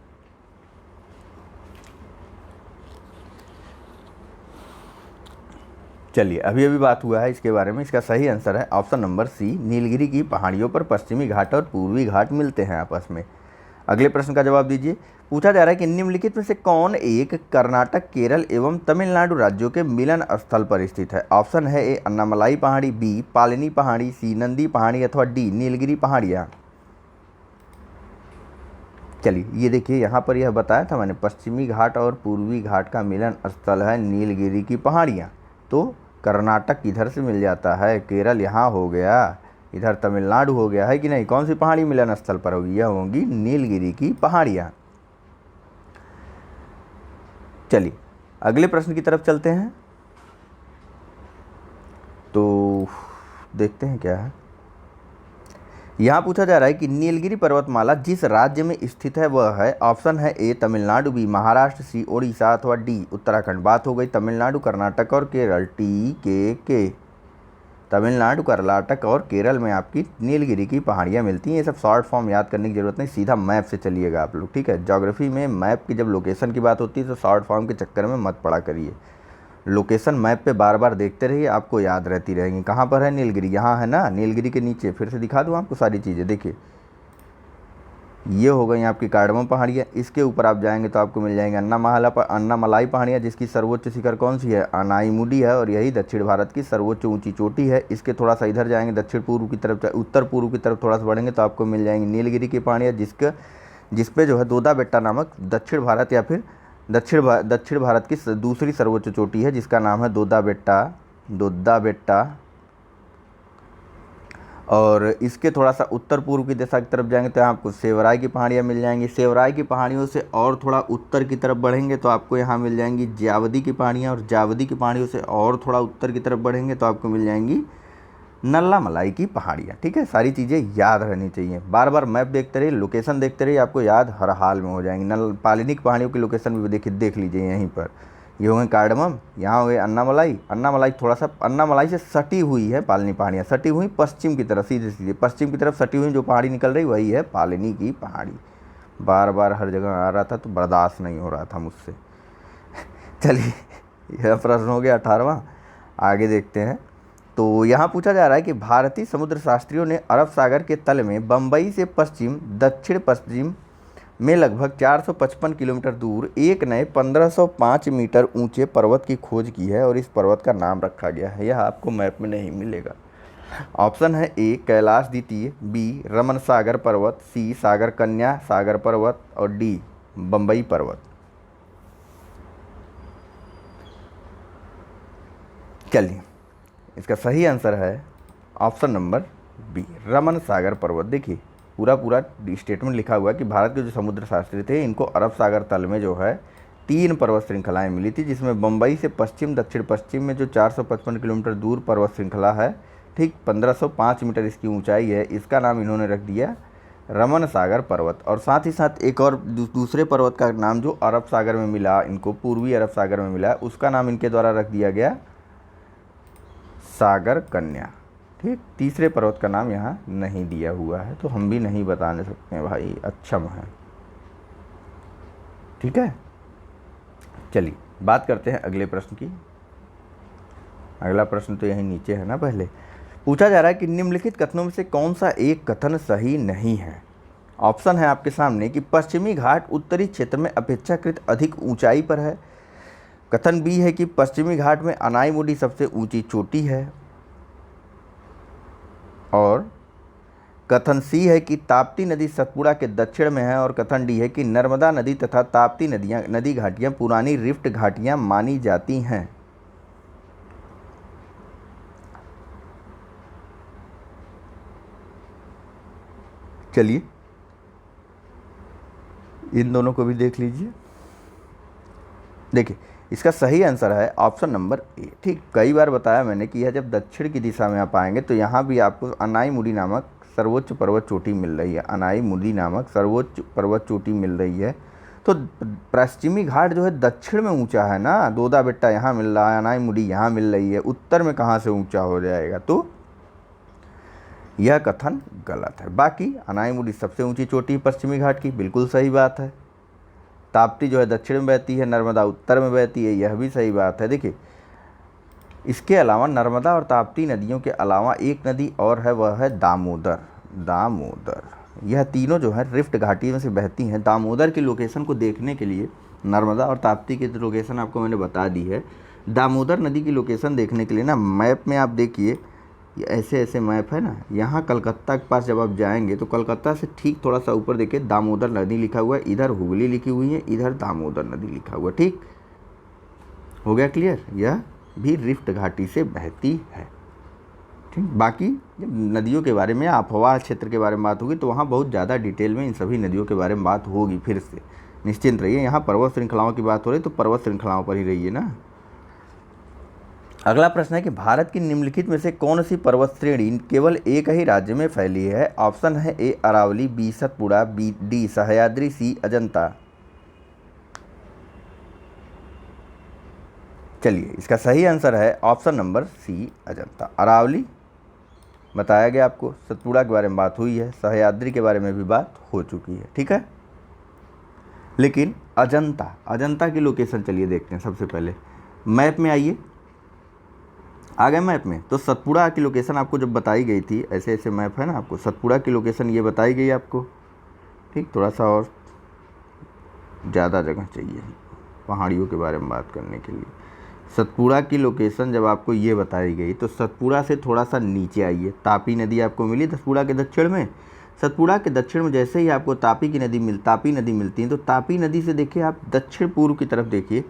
चलिए, अभी अभी बात हुआ है इसके बारे में। इसका सही आंसर है ऑप्शन नंबर सी, नीलगिरी की पहाड़ियों पर पश्चिमी घाट और पूर्वी घाट मिलते हैं आपस में। अगले प्रश्न का जवाब दीजिए। पूछा जा रहा है कि निम्नलिखित में से कौन एक कर्नाटक, केरल एवं तमिलनाडु राज्यों के मिलन स्थल पर स्थित है। ऑप्शन है ए अन्नामलाई पहाड़ी, बी पालिनी पहाड़ी, सी नंदी पहाड़ी अथवा डी नीलगिरी पहाड़ियाँ। चलिए, ये देखिए, यहाँ पर यह बताया था मैंने, पश्चिमी घाट और पूर्वी घाट का मिलन स्थल है नीलगिरी की पहाड़ियाँ। तो कर्नाटक इधर से मिल जाता है, केरल यहाँ हो गया, इधर तमिलनाडु हो गया, है कि नहीं। कौन सी पहाड़ी मिलन स्थल पर होगी? यह होंगी नीलगिरी की पहाड़ियाँ। चलिए अगले प्रश्न की तरफ चलते हैं। तो देखते हैं क्या है। यहाँ पूछा जा रहा है कि नीलगिरी पर्वतमाला जिस राज्य में स्थित है वह है। ऑप्शन है ए तमिलनाडु, बी महाराष्ट्र, सी ओडिशा अथवा डी उत्तराखंड। बात हो गई तमिलनाडु, कर्नाटक और केरल। के तमिलनाडु, कर्नाटक और केरल में आपकी नीलगिरी की पहाड़ियाँ मिलती हैं। ये सब शॉर्ट फॉर्म याद करने की ज़रूरत नहीं, सीधा मैप से चलिएगा आप लोग। ठीक है, ज्योग्राफी में मैप की जब लोकेशन की बात होती है तो शॉर्ट फॉर्म के चक्कर में मत पड़ा करिए। लोकेशन मैप पे बार बार देखते रहिए, आपको याद रहती रहेंगी। कहाँ पर है नीलगिरी? यहाँ है ना, नीलगिरी के नीचे। फिर से दिखा दूँ आपको सारी चीज़ें। देखिए, ये हो गई आपकी कार्डमम पहाड़ियाँ। इसके ऊपर आप जाएंगे तो आपको मिल जाएंगे अन्नामलाई पहाड़ियाँ, जिसकी सर्वोच्च शिखर कौन सी है? अनाईमुडी है, और यही दक्षिण भारत की सर्वोच्च ऊंची चोटी है। इसके थोड़ा सा इधर जाएंगे, दक्षिण पूर्व की तरफ, उत्तर पूर्व की तरफ थोड़ा सा बढ़ेंगे तो आपको मिल जाएंगी नीलगिरी की पहाड़ियाँ, जिसपे जो है दोदा बेट्टा नामक दक्षिण भारत या फिर दक्षिण भारत की दूसरी सर्वोच्च चोटी है, जिसका नाम है दोदा बेट्टा। और इसके थोड़ा सा उत्तर पूर्व की दिशा की तरफ जाएंगे तो यहाँ आपको सेवराय की पहाड़ियाँ मिल जाएंगी। सेवराय की पहाड़ियों से और थोड़ा उत्तर की तरफ बढ़ेंगे तो आपको यहाँ मिल जाएंगी जावदी की पहाड़ियाँ, और जावदी की पहाड़ियों से और थोड़ा उत्तर की तरफ बढ़ेंगे तो आपको मिल जाएंगी नल्लामलाई की पहाड़ियाँ। ठीक है, सारी चीज़ें याद रहनी चाहिए। बार बार मैप देखते रहिए, लोकेशन देखते रहिए, आपको याद हर हाल में हो जाएंगी। पालिनी की पहाड़ियों की लोकेशन भी देख लीजिए यहीं पर। ये हो गए कार्डमम, यहाँ हो गए अन्नामलाई। अन्नामलाई थोड़ा सा अन्नामलाई से सटी हुई है पालनी पहाड़ियाँ, सटी हुई पश्चिम की तरफ, सीधे सीधे पश्चिम की तरफ सटी हुई जो पहाड़ी निकल रही वही है पालनी की पहाड़ी। बार बार हर जगह आ रहा था तो बर्दाश्त नहीं हो रहा था मुझसे। चलिए यह प्रश्न हो गया 18वां। आगे देखते हैं। तो यहाँ पूछा जा रहा है कि भारतीय समुद्र शास्त्रियों ने अरब सागर के तल में बम्बई से पश्चिम दक्षिण पश्चिम में लगभग 455 किलोमीटर दूर एक नए 1505 मीटर ऊंचे पर्वत की खोज की है और इस पर्वत का नाम रखा गया है। यह आपको मैप में नहीं मिलेगा। ऑप्शन है ए कैलाश द्वितीय, बी रमन सागर पर्वत, सी सागर कन्या सागर पर्वत और डी बम्बई पर्वत। चलिए इसका सही आंसर है ऑप्शन नंबर बी रमन सागर पर्वत। देखिए पूरा स्टेटमेंट लिखा हुआ है कि भारत के जो समुद्र शास्त्री थे इनको अरब सागर तल में जो है 3 पर्वत श्रृंखलाएं मिली थी, जिसमें बम्बई से पश्चिम दक्षिण पश्चिम में जो 455 किलोमीटर दूर पर्वत श्रृंखला है, ठीक 1505 मीटर इसकी ऊंचाई है, इसका नाम इन्होंने रख दिया रमन सागर पर्वत। और साथ ही साथ एक और दूसरे पर्वत का नाम जो अरब सागर में मिला, इनको पूर्वी अरब सागर में मिला, उसका नाम इनके द्वारा रख दिया गया सागर कन्या। ठीक, तीसरे पर्वत का नाम यहाँ नहीं दिया हुआ है तो हम भी नहीं बता सकते हैं भाई, अक्षम है। ठीक है, चलिए बात करते हैं अगले प्रश्न की। अगला प्रश्न तो यहीं नीचे है ना। पहले पूछा जा रहा है कि निम्नलिखित कथनों में से कौन सा एक कथन सही नहीं है। ऑप्शन है आपके सामने कि पश्चिमी घाट उत्तरी क्षेत्र में अपेक्षाकृत अधिक ऊंचाई पर है। कथन बी है कि पश्चिमी घाट में अनाईमुडी सबसे ऊंची चोटी है। और कथन सी है कि ताप्ती नदी सतपुड़ा के दक्षिण में है। और कथन डी है कि नर्मदा नदी तथा ताप्ती नदी घाटियां पुरानी रिफ्ट घाटियां मानी जाती हैं। चलिए इन दोनों को भी देख लीजिए। देखिए इसका सही आंसर है ऑप्शन नंबर ए। ठीक, कई बार बताया मैंने कि यह जब दक्षिण की दिशा में आप आएंगे तो यहाँ भी आपको अनाईमुडी नामक सर्वोच्च पर्वत चोटी मिल रही है। अनाईमुडी नामक सर्वोच्च पर्वत चोटी मिल रही है। तो पश्चिमी घाट जो है दक्षिण में ऊंचा है ना, दोदा बेट्टा यहाँ मिल रहा है, अनाईमुडी यहाँ मिल रही है, उत्तर में कहाँ से ऊंचा हो जाएगा। तो यह कथन गलत है। बाकी अनाईमुडी सबसे ऊंची चोटी पश्चिमी घाट की, बिल्कुल सही बात है। ताप्ती जो है दक्षिण में बहती है, नर्मदा उत्तर में बहती है, यह भी सही बात है। देखिए इसके अलावा नर्मदा और ताप्ती नदियों के अलावा एक नदी और है, वह है दामोदर। दामोदर, यह तीनों जो है रिफ्ट घाटी में से बहती हैं। दामोदर की लोकेशन को देखने के लिए नर्मदा और ताप्ती की लोकेशन आपको मैंने बता दी है। दामोदर नदी की लोकेशन देखने के लिए ना मैप में आप देखिए, ये ऐसे ऐसे मैप है ना, यहाँ कलकत्ता के पास जब आप जाएंगे तो कलकत्ता से ठीक थोड़ा सा ऊपर देखिए दामोदर नदी लिखा हुआ है, इधर हुगली लिखी हुई है, इधर दामोदर नदी लिखा हुआ है। ठीक हो गया क्लियर, यह भी रिफ्ट घाटी से बहती है। ठीक, बाकी जब नदियों के बारे में अफवाह क्षेत्र के बारे में बात होगी तो वहाँ बहुत ज़्यादा डिटेल में इन सभी नदियों के बारे में बात होगी। फिर से निश्चिंत रहिए, यहाँ पर्वत श्रृंखलाओं की बात हो रही तो पर्वत श्रृंखलाओं पर ही रहिए ना। अगला प्रश्न है कि भारत की निम्नलिखित में से कौन सी पर्वत श्रेणी केवल एक ही राज्य में फैली है। ऑप्शन है A Aravalli, B Satpura, B D Sahyadri, C Ajanta. चलिए इसका सही आंसर है option number C Ajanta. Aravalli बताया गया आपको, सतपुड़ा के बारे में बात हुई है, सह्याद्री के बारे में भी बात हो चुकी है। ठीक है, लेकिन अजंता, अजंता की लोकेशन चलिए देखते हैं। सबसे पहले मैप में आइए, आ गए मैप में, तो सतपुड़ा की लोकेशन आपको जब बताई गई थी, ऐसे ऐसे मैप है ना, आपको सतपुड़ा की लोकेशन ये बताई गई आपको। ठीक, थोड़ा सा और ज़्यादा जगह चाहिए पहाड़ियों के बारे में बात करने के लिए। सतपुड़ा की लोकेशन जब आपको ये बताई गई तो सतपुड़ा से थोड़ा सा नीचे आइए, तापी नदी आपको मिली सतपुड़ा के दक्षिण में। सतपुड़ा के दक्षिण में जैसे ही आपको तापी नदी मिलती है तो तापी नदी से देखिए आप दक्षिण पूर्व की तरफ देखिए,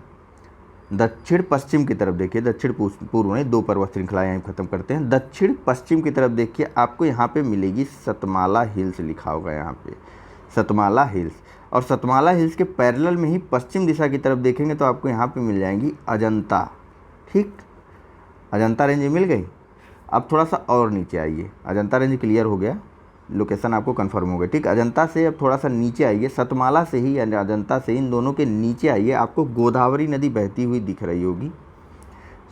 दक्षिण पश्चिम की तरफ देखिए, दक्षिण पूर्व में 2 पर्वत श्रृंखलाएं यहाँ खत्म करते हैं। दक्षिण पश्चिम की तरफ देखिए, आपको यहाँ पे मिलेगी सतमाला हिल्स लिखा होगा यहाँ पे, सतमाला हिल्स। और सतमाला हिल्स के पैरेलल में ही पश्चिम दिशा की तरफ देखेंगे तो आपको यहाँ पे मिल जाएंगी अजंता। ठीक, अजंता रेंज मिल गई। अब थोड़ा सा और नीचे आइए, अजंता रेंज क्लियर हो गया, लोकेशन आपको कंफर्म हो गई। ठीक, अजंता से अब थोड़ा सा नीचे आइए, सतमाला से ही यानी अजंता से इन दोनों के नीचे आइए, आपको गोदावरी नदी बहती हुई दिख रही होगी।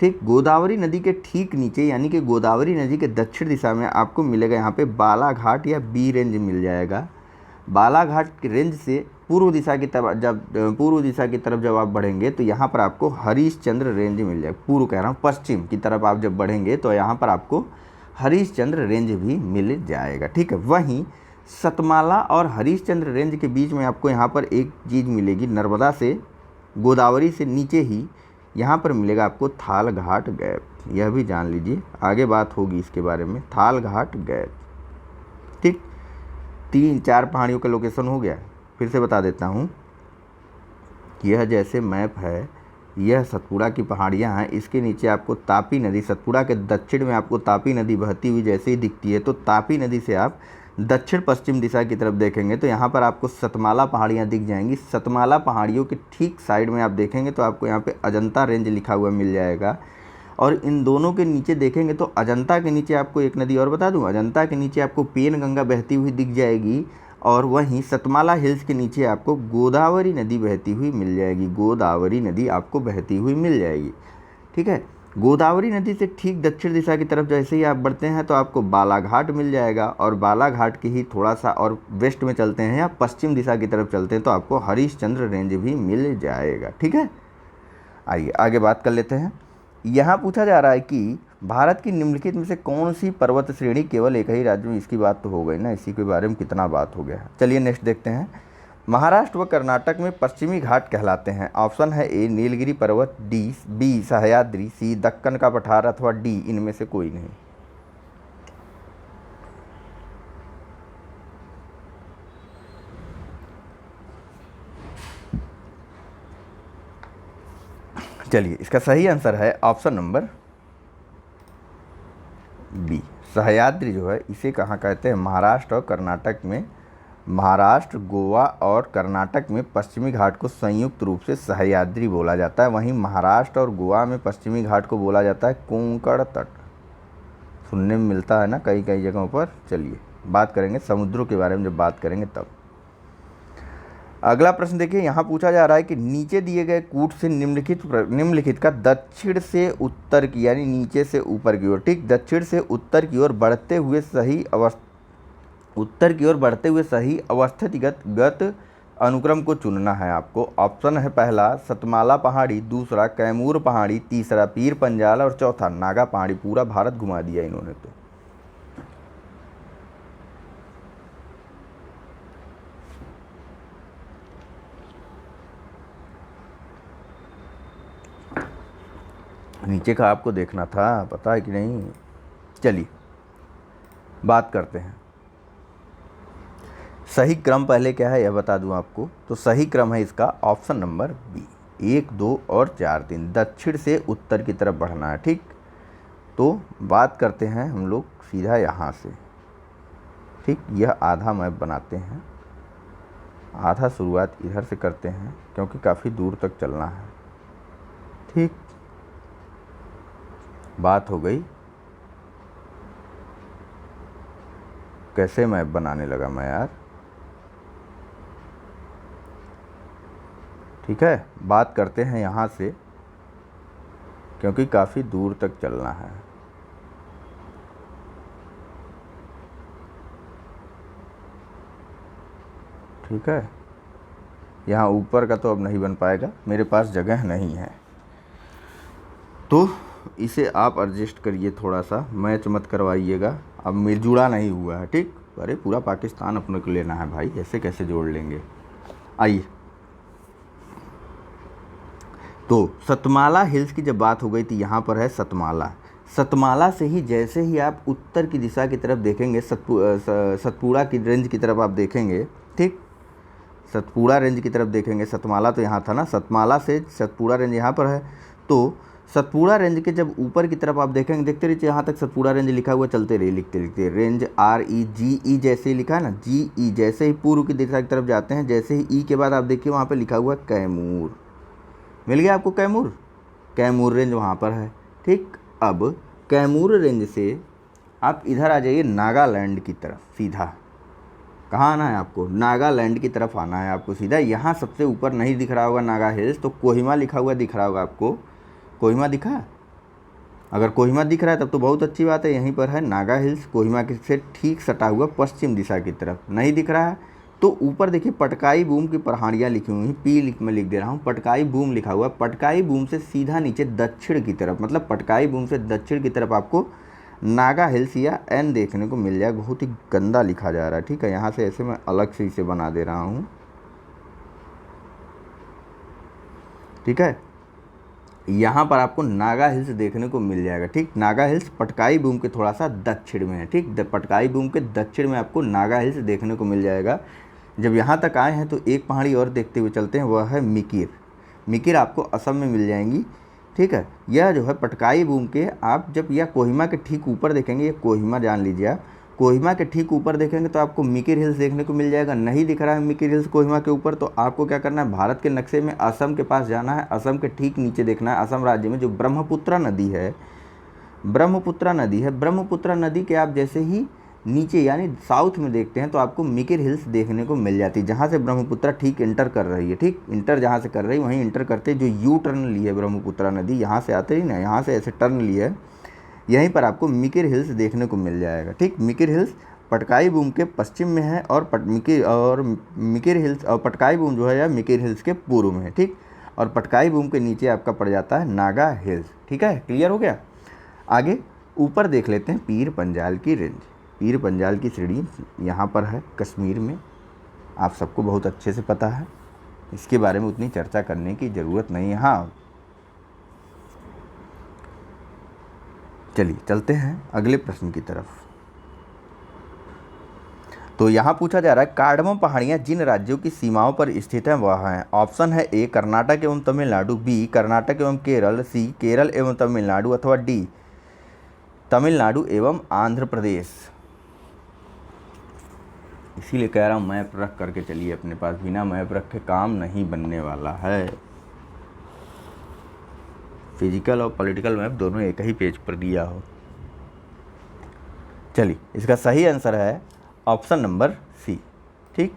ठीक, गोदावरी नदी के ठीक नीचे यानी कि गोदावरी नदी के दक्षिण दिशा में आपको मिलेगा यहाँ पे बालाघाट या बी रेंज मिल जाएगा। बालाघाट के रेंज से पूर्व दिशा की तरफ जब आप बढ़ेंगे तो यहाँ पर आपको हरीशचंद्र रेंज मिल जाएगा। पूर्व कह रहा हूँ, पश्चिम की तरफ आप जब बढ़ेंगे तो यहाँ पर आपको हरीशचंद्र रेंज भी मिल जाएगा। ठीक है, वहीं सतमाला और हरीशचंद्र रेंज के बीच में आपको यहाँ पर एक चीज़ मिलेगी, नर्मदा से गोदावरी से नीचे ही यहाँ पर मिलेगा आपको थाल घाट गैप। यह भी जान लीजिए, आगे बात होगी इसके बारे में। थाल घाट गैप, ठीक, 3-4 पहाड़ियों का लोकेशन हो गया। फिर से बता देता हूँ, यह जैसे मैप है, यह सतपुड़ा की पहाड़ियाँ हैं, इसके नीचे आपको तापी नदी, सतपुड़ा के दक्षिण में आपको तापी नदी बहती हुई जैसे ही दिखती है, तो तापी नदी से आप दक्षिण पश्चिम दिशा की तरफ देखेंगे तो यहाँ पर आपको सतमाला पहाड़ियाँ दिख जाएंगी। सतमाला पहाड़ियों के ठीक साइड में आप देखेंगे तो आपको यहाँ पे अजंता रेंज लिखा हुआ मिल जाएगा। और इन दोनों के नीचे देखेंगे तो अजंता के नीचे आपको एक नदी और बता दूँ, अजंता के नीचे आपको पेनगंगा बहती हुई दिख जाएगी, और वहीं सतमाला हिल्स के नीचे आपको गोदावरी नदी बहती हुई मिल जाएगी। गोदावरी नदी आपको बहती हुई मिल जाएगी। ठीक है, गोदावरी नदी से ठीक दक्षिण दिशा की तरफ जैसे ही आप बढ़ते हैं तो आपको बालाघाट मिल जाएगा, और बालाघाट के ही थोड़ा सा और वेस्ट में चलते हैं या पश्चिम दिशा की तरफ चलते हैं तो आपको हरीशचंद्र रेंज भी मिल जाएगा। ठीक है, आइए आगे बात कर लेते हैं। यहाँ पूछा जा रहा है कि भारत की निम्नलिखित में से कौन सी पर्वत श्रेणी केवल एक ही राज्य में, इसकी बात तो हो गई ना, इसी के बारे में कितना बात हो गया है। चलिए नेक्स्ट देखते हैं। महाराष्ट्र व कर्नाटक में पश्चिमी घाट कहलाते हैं। ऑप्शन है ए नीलगिरी पर्वत, बी सह्याद्री, सी दक्कन का पठार, अथवा डी इनमें से कोई नहीं। चलिए, इसका सही आंसर है ऑप्शन नंबर बी, सह्याद्री जो है इसे कहाँ कहते हैं, महाराष्ट्र और कर्नाटक में, महाराष्ट्र, गोवा और कर्नाटक में पश्चिमी घाट को संयुक्त रूप से सह्याद्री बोला जाता है। वहीं महाराष्ट्र और गोवा में पश्चिमी घाट को बोला जाता है कोंकण तट। सुनने में मिलता है ना कई कई जगहों पर। चलिए बात करेंगे समुद्रों के बारे में, जब बात करेंगे तब। अगला प्रश्न देखिए, यहाँ पूछा जा रहा है कि नीचे दिए गए कूट से निम्नलिखित का दक्षिण से उत्तर की यानी नीचे से ऊपर की ओर, ठीक, दक्षिण से उत्तर की ओर बढ़ते हुए सही अवस्थितिगत अनुक्रम को चुनना है आपको। ऑप्शन है पहला सतमाला पहाड़ी, दूसरा कैमूर पहाड़ी, तीसरा पीर पंजाल और चौथा नागा पहाड़ी। पूरा भारत घुमा दिया इन्होंने तो। नीचे का आपको देखना था, पता है कि नहीं। चलिए बात करते हैं। सही क्रम पहले क्या है यह बता दूं आपको, तो सही क्रम है इसका ऑप्शन नंबर बी, 1, 2 और 4, 3, दक्षिण से उत्तर की तरफ बढ़ना है। ठीक, तो बात करते हैं हम लोग सीधा यहाँ से। ठीक, यह आधा मैप बनाते हैं, आधा शुरुआत इधर से करते हैं क्योंकि काफ़ी दूर तक चलना है। ठीक, बात हो गई। कैसे मैप बनाने लगा मैं यार। ठीक है, बात करते हैं यहाँ से क्योंकि काफ़ी दूर तक चलना है। ठीक है, यहाँ ऊपर का तो अब नहीं बन पाएगा, मेरे पास जगह नहीं है, तो इसे आप एडजस्ट करिए थोड़ा सा, मैच मत करवाइएगा। अब मेरा जुड़ा नहीं हुआ है। ठीक, अरे पूरा पाकिस्तान अपने को लेना है भाई, ऐसे कैसे जोड़ लेंगे। आइए, तो सतमाला हिल्स की जब बात हो गई थी, यहाँ पर है सतमाला। सतमाला से ही जैसे ही आप उत्तर की दिशा की तरफ देखेंगे, सतपुड़ा की रेंज की तरफ आप देखेंगे, ठीक, सतपुड़ा रेंज की तरफ देखेंगे, सतमाला तो यहाँ था ना, सतमाला से सतपुड़ा रेंज यहाँ पर है, तो सतपुड़ा रेंज के जब ऊपर की तरफ आप देखेंगे, देखते रहिए यहाँ तक सतपुड़ा रेंज लिखा हुआ, चलते रहिए लिखते लिखते, रेंज REGE जैसे ही लिखा है ना, GE, जैसे ही पूर्व की दिशा की तरफ जाते हैं, जैसे ही ई के बाद आप देखिए वहाँ पे लिखा हुआ कैमूर, मिल गया आपको कैमूर, कैमूर रेंज वहाँ पर है। ठीक, अब कैमूर रेंज से आप इधर आ जाइए नागालैंड की तरफ सीधा, कहाँ आना है आपको, नागालैंड की तरफ आना है आपको सीधा। यहाँ सबसे ऊपर नहीं दिख रहा होगा नागा हिल्स, तो कोहिमा लिखा हुआ दिख रहा होगा आपको। कोहिमा दिखा, अगर कोहिमा दिख रहा है तब तो बहुत अच्छी बात है, यहीं पर है नागा हिल्स, कोहिमा के से ठीक सटा हुआ पश्चिम दिशा की तरफ। नहीं दिख रहा है तो ऊपर देखिए पटकाई बूम की पहाड़ियाँ लिखी हुई हैं, मैं लिख दे रहा हूँ, पटकाई बूम लिखा हुआ। पटकाई बूम से सीधा नीचे दक्षिण की तरफ, मतलब पटकाई बूम से दक्षिण की तरफ आपको नागा हिल्स या एन देखने को मिल जाएगा। बहुत ही गंदा लिखा जा रहा है, ठीक है। यहाँ से ऐसे मैं अलग से इसे बना दे रहा हूँ, ठीक है। यहाँ पर आपको नागा हिल्स देखने को मिल जाएगा, ठीक। नागा हिल्स पटकाई बूम के थोड़ा सा दक्षिण में है, ठीक। पटकाई बूम के दक्षिण में आपको नागा हिल्स देखने को मिल जाएगा। जब यहाँ तक आए हैं तो एक पहाड़ी और देखते हुए चलते हैं, वह है मिकिर। मिकिर आपको असम में मिल जाएंगी, ठीक है। यह जो है पटकाई बूम के आप जब यह कोहिमा के ठीक ऊपर देखेंगे, ये कोहिमा जान लीजिए आप, कोहिमा के ठीक ऊपर देखेंगे तो आपको मिकिर हिल्स देखने को मिल जाएगा। नहीं दिख रहा है मिकिर हिल्स कोहिमा के ऊपर, तो आपको क्या करना है, भारत के नक्शे में असम के पास जाना है, असम के ठीक नीचे देखना है। असम राज्य में जो ब्रह्मपुत्रा नदी है, ब्रह्मपुत्रा नदी है, ब्रह्मपुत्रा नदी के आप जैसे ही नीचे यानी साउथ में देखते हैं तो आपको मिकिर हिल्स देखने को मिल जाती है, जहाँ से ब्रह्मपुत्रा ठीक इंटर कर रही है, ठीक। इंटर जहाँ से कर रही है वहीं इंटर करते जो यू टर्न ली है ब्रह्मपुत्रा नदी, यहाँ से आते ही ना, यहाँ से ऐसे टर्न ली है, यहीं पर आपको मिकिर हिल्स देखने को मिल जाएगा, ठीक। मिकिर हिल्स पटकाई बूम के पश्चिम में है और मिकिर हिल्स और पटकाई बूम जो है या मिकिर हिल्स के पूर्व में है, ठीक। और पटकाई बूम के नीचे आपका पड़ जाता है नागा हिल्स, ठीक है। क्लियर हो गया। आगे ऊपर देख लेते हैं पीर पंजाल की रेंज। पीर पंजाल की श्रेणी यहाँ पर है कश्मीर में, आप सबको बहुत अच्छे से पता है, इसके बारे में उतनी चर्चा करने की ज़रूरत नहीं है। हाँ, चलिए चलते हैं अगले प्रश्न की तरफ। तो यहाँ पूछा जा रहा है कार्डमम पहाड़ियाँ जिन राज्यों की सीमाओं पर स्थित हैं वह हैं। ऑप्शन है ए कर्नाटक एवं तमिलनाडु, बी कर्नाटक एवं केरल, सी केरल एवं तमिलनाडु, अथवा डी तमिलनाडु एवं आंध्र प्रदेश। इसीलिए कह रहा हूँ मैप रख करके चलिए अपने पास, बिना मैप रखे काम नहीं बनने वाला है। फिजिकल और पॉलिटिकल मैप दोनों एक ही पेज पर दिया हो। चलिए इसका सही आंसर है ऑप्शन नंबर सी, ठीक।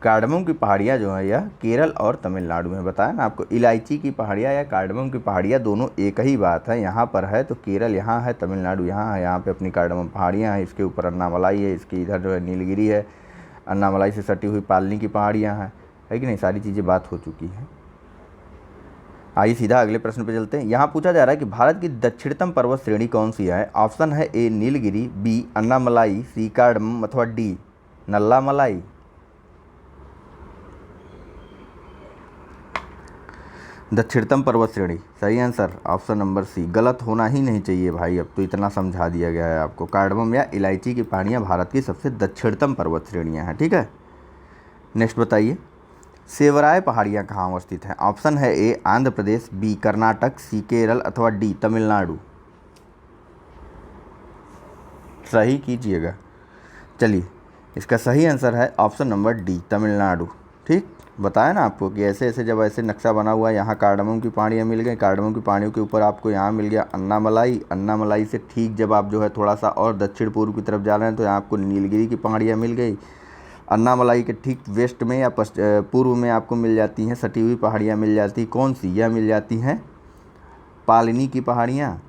कार्डमम की पहाड़ियाँ जो है यह केरल और तमिलनाडु में, बताया ना आपको, इलायची की पहाड़ियाँ या कार्डमम की पहाड़ियाँ दोनों एक ही बात है। यहाँ पर है तो केरल यहाँ है, तमिलनाडु यहाँ है। यहाँ पे अपनी कार्डमम पहाड़ियाँ हैं, इसके ऊपर अन्नामलाई है, इसके इधर जो है नीलगिरी है, अन्नामलाई से सटी हुई पालनी की पहाड़ियाँ हैं, है कि नहीं। सारी चीज़ें बात हो चुकी हैं। आइए सीधा अगले प्रश्न पे चलते हैं। यहाँ पूछा जा रहा है कि भारत की दक्षिणतम पर्वत श्रेणी कौन सी है। ऑप्शन है ए नीलगिरी, बी अन्नामलाई, सी कार्डमम, अथवा डी नल्लामलाई। दक्षिणतम पर्वत श्रेणी, सही आंसर ऑप्शन नंबर सी। गलत होना ही नहीं चाहिए भाई, अब तो इतना समझा दिया गया है आपको। कार्डमम या इलायची की पहाड़ियाँ भारत की सबसे दक्षिणतम पर्वत श्रेणियाँ हैं, ठीक है। नेक्स्ट बताइए, सेवराय पहाड़ियाँ कहाँ अवस्थित हैं। ऑप्शन है ए आंध्र प्रदेश, बी कर्नाटक, सी केरल, अथवा डी तमिलनाडु। सही कीजिएगा। चलिए इसका सही आंसर है ऑप्शन नंबर डी तमिलनाडु, ठीक। बताया ना आपको कि ऐसे ऐसे जब ऐसे नक्शा बना हुआ है, यहाँ कार्डमम की पहाड़ियाँ मिल गई, कार्डमम की पहाड़ियों के ऊपर आपको यहाँ मिल गया अन्नामलाई, अन्नामलाई से ठीक जब आप जो है थोड़ा सा और दक्षिण पूर्व की तरफ जा रहे हैं तो यहाँ आपको नीलगिरी की पहाड़ियाँ मिल गई। अन्नामलाई के ठीक वेस्ट में या पूर्व में आपको मिल जाती हैं सटी हुई पहाड़ियाँ मिल जाती, कौन सी, यह मिल जाती हैं पालनी की पहाड़ियाँ,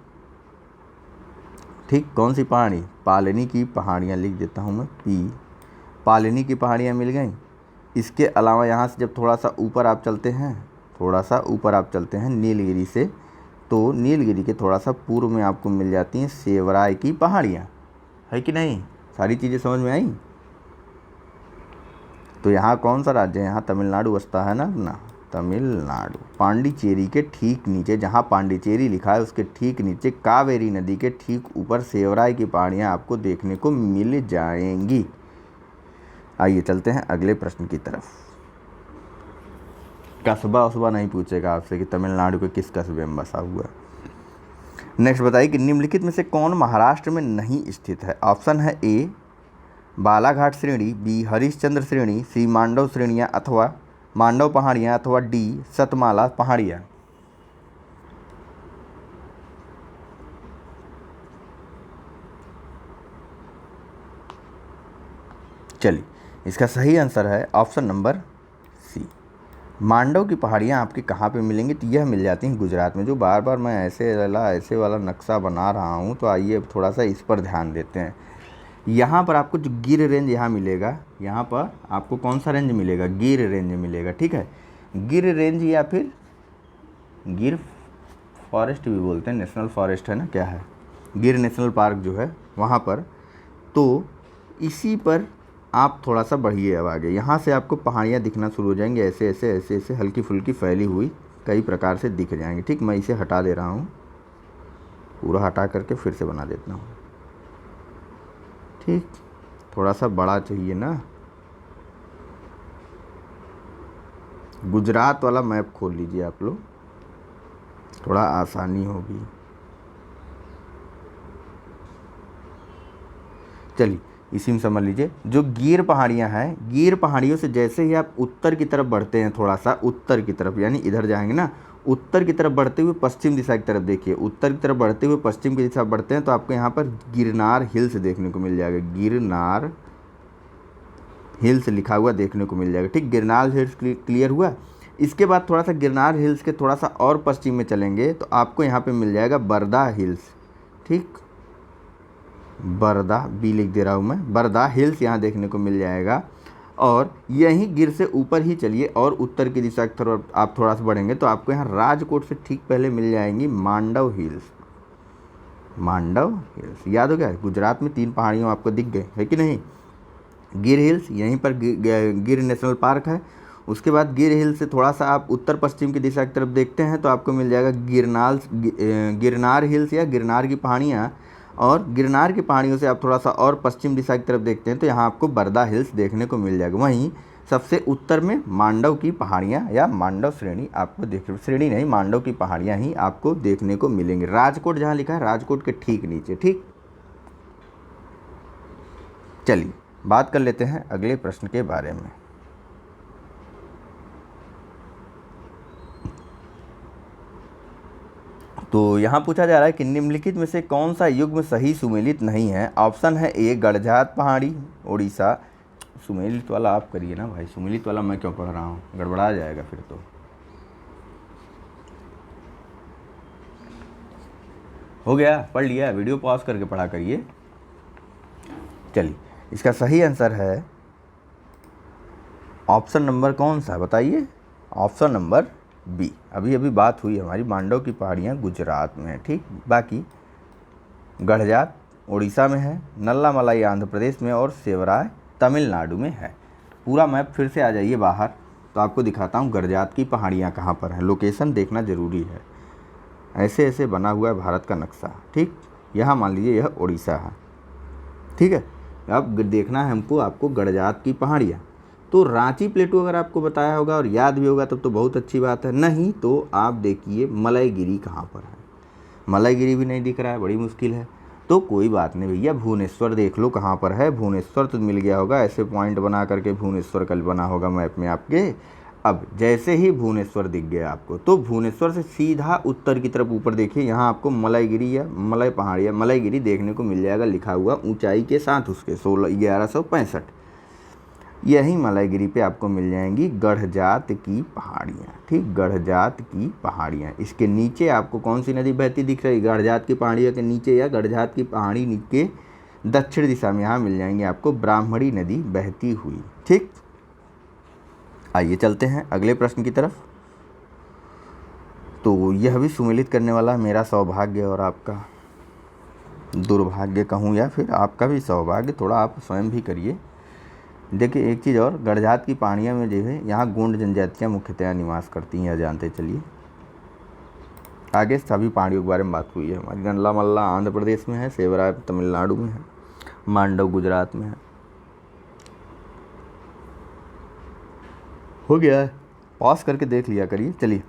ठीक। कौन सी पहाड़ी, पालनी की पहाड़ियाँ, लिख देता हूँ मैं पी, पालनी की पहाड़ियाँ मिल गई। इसके अलावा यहाँ से जब थोड़ा सा ऊपर आप चलते हैं, थोड़ा सा ऊपर आप चलते हैं नीलगिरी से, तो नीलगिरी के थोड़ा सा पूर्व में आपको मिल जाती हैं सेवराय की पहाड़ियाँ, है कि नहीं। सारी चीज़ें समझ में आई। तो यहाँ कौन सा राज्य है, यहाँ तमिलनाडु बसता है ना अपना, तमिलनाडु। पांडिचेरी के ठीक नीचे, जहाँ पांडिचेरी लिखा है उसके ठीक नीचे कावेरी नदी के ठीक ऊपर सेवराय की पहाड़ियाँ आपको देखने को मिल जाएंगी। आइए चलते हैं अगले प्रश्न की तरफ। कस्बा वस्बा नहीं पूछेगा आपसे कि तमिलनाडु के किस कस्बे में बसा हुआ। नेक्स्ट बताइए कि निम्नलिखित में से कौन महाराष्ट्र में नहीं स्थित है। ऑप्शन है ए बालाघाट श्रेणी, बी हरिश्चंद्र श्रेणी, सी मांडव श्रेणियाँ अथवा मांडव पहाड़ियाँ, अथवा डी सतमाला पहाड़ियाँ। चलिए इसका सही आंसर है ऑप्शन नंबर सी। मांडव की पहाड़ियाँ आपके कहाँ पे मिलेंगी, तो यह मिल जाती हैं गुजरात में। जो बार बार मैं ऐसे वाला नक्शा बना रहा हूँ, तो आइए अब थोड़ा सा इस पर ध्यान देते हैं। यहाँ पर आपको जो गिर रेंज यहाँ मिलेगा, यहाँ पर आपको कौन सा रेंज मिलेगा, गिर रेंज मिलेगा, ठीक है। गिर रेंज या फिर गिर फॉरेस्ट भी बोलते हैं, नेशनल फॉरेस्ट है ना, क्या है, गिर नेशनल पार्क जो है वहाँ पर। तो इसी पर आप थोड़ा सा बढ़िए अब आगे, यहाँ से आपको पहाड़ियाँ दिखना शुरू हो जाएंगी, ऐसे ऐसे ऐसे ऐसे हल्की फुल्की फैली हुई कई प्रकार से दिख जाएंगी, ठीक। मैं इसे हटा दे रहा हूँ, पूरा हटा करके फिर से बना देता हूँ, ठीक। थोड़ा सा बड़ा चाहिए ना, गुजरात वाला मैप खोल लीजिए आप लोग, थोड़ा आसानी होगी। चलिए इसी में समझ लीजिए, जो गिर पहाड़ियाँ हैं, गिर पहाड़ियों से जैसे ही आप उत्तर की तरफ बढ़ते हैं, थोड़ा सा उत्तर की तरफ, यानी इधर जाएंगे ना, उत्तर की तरफ बढ़ते हुए पश्चिम दिशा की तरफ देखिए, उत्तर की तरफ बढ़ते हुए पश्चिम की दिशा बढ़ते हैं, तो आपको यहाँ पर गिरनार हिल्स देखने को मिल जाएगा, गिरनार हिल्स लिखा हुआ देखने को मिल जाएगा, ठीक। गिरनार हिल्स क्लियर हुआ। इसके बाद थोड़ा सा गिरनार हिल्स के थोड़ा सा और पश्चिम में चलेंगे, तो आपको यहाँ पे मिल जाएगा बरदा हिल्स, ठीक। बरदा बी लिख दे रहा हूँ मैं, बरदा हिल्स यहाँ देखने को मिल जाएगा। और यहीं गिर से ऊपर ही चलिए और उत्तर की दिशा की तरफ आप थोड़ा सा बढ़ेंगे, तो आपको यहाँ राजकोट से ठीक पहले मिल जाएंगी मांडव हिल्स। मांडव हिल्स याद हो गया, गुजरात में 3 पहाड़ियों आपको दिख गए, है कि नहीं। गिर हिल्स, यहीं पर गिर नेशनल पार्क है। उसके बाद गिर हिल्स से थोड़ा सा आप उत्तर पश्चिम की दिशा की तरफ देखते हैं, तो आपको मिल जाएगा गिरनार हिल्स या गिरनार की पहाड़ियाँ। और गिरनार की पहाड़ियों से आप थोड़ा सा और पश्चिम दिशा की तरफ देखते हैं, तो यहाँ आपको बरदा हिल्स देखने को मिल जाएगा। वहीं सबसे उत्तर में मांडव की पहाड़ियाँ या मांडव श्रेणी आपको श्रेणी नहीं, मांडव की पहाड़ियाँ ही आपको देखने को मिलेंगी। राजकोट जहाँ लिखा है, राजकोट के ठीक नीचे, ठीक। चलिए बात कर लेते हैं अगले प्रश्न के बारे में। तो यहाँ पूछा जा रहा है कि निम्नलिखित में से कौन सा युग्म सही सुमेलित नहीं है। ऑप्शन है ए गड़जात पहाड़ी उड़ीसा, सुमेलित वाला आप करिए ना भाई, सुमेलित वाला मैं क्यों पढ़ रहा हूँ, गड़बड़ा जाएगा फिर तो। हो गया, पढ़ लिया, वीडियो पॉज करके पढ़ा करिए। चलिए इसका सही आंसर है ऑप्शन नंबर कौन सा बताइए, ऑप्शन नंबर बी। अभी अभी बात हुई हमारी, मांडव की पहाड़ियाँ गुजरात में है, ठीक। बाकी गड़जात उड़ीसा में है, नल्ला मलाई आंध्र प्रदेश में और सेवराय तमिलनाडु में है। पूरा मैप फिर से आ जाइए बाहर, तो आपको दिखाता हूँ गड़जात की पहाड़ियाँ कहाँ पर हैं। लोकेशन देखना ज़रूरी है, ऐसे ऐसे बना हुआ है भारत का नक्शा, ठीक। यहाँ मान लीजिए यह उड़ीसा है, ठीक है। अब देखना है हमको आपको गड़जात की पहाड़ियाँ। तो रांची प्लेटू अगर आपको बताया होगा और याद भी होगा तब तो बहुत अच्छी बात है, नहीं तो आप देखिए मलाईगिरी कहाँ पर है। मलाईगिरी भी नहीं दिख रहा है, बड़ी मुश्किल है। तो कोई बात नहीं भैया, भुवनेश्वर देख लो कहाँ पर है। भुवनेश्वर तो मिल गया होगा, ऐसे पॉइंट बना करके भुवनेश्वर कल बना होगा मैप में आपके। अब जैसे ही भुवनेश्वर दिख गया आपको, तो भुवनेश्वर से सीधा उत्तर की तरफ ऊपर देखिए, यहाँ आपको मलाईगिरी या मलाई पहाड़ी या मलाईगिरी देखने को मिल जाएगा लिखा हुआ, ऊंचाई के साथ उसके 1165। यही मलाईगिरी पे आपको मिल जाएंगी गड़जात की पहाड़ियाँ, ठीक। गड़जात की पहाड़ियाँ, इसके नीचे आपको कौन सी नदी बहती दिख रही है, गड़जात की पहाड़ियों के नीचे या गड़जात की पहाड़ी के दक्षिण दिशा में यहाँ मिल जाएंगी आपको ब्राह्मणी नदी बहती हुई, ठीक। आइए चलते हैं अगले प्रश्न की तरफ। तो यह भी सुमेलित करने वाला मेरा सौभाग्य और आपका दुर्भाग्य कहूँ, या फिर आपका भी सौभाग्य, थोड़ा आप स्वयं भी करिए। देखिए एक चीज़ और, गड़जात की पहाड़ियाँ में जो है यहाँ गोंड जनजातियाँ मुख्यतया निवास करती हैं, यह जानते चलिए। आगे सभी पहाड़ियों के बारे में बात हुई है हमारी। नल्ला मल्ला आंध्र प्रदेश में है, सेवराय तमिलनाडु में है, मांडव गुजरात में है। हो गया है, पॉज करके देख लिया करिए। चलिए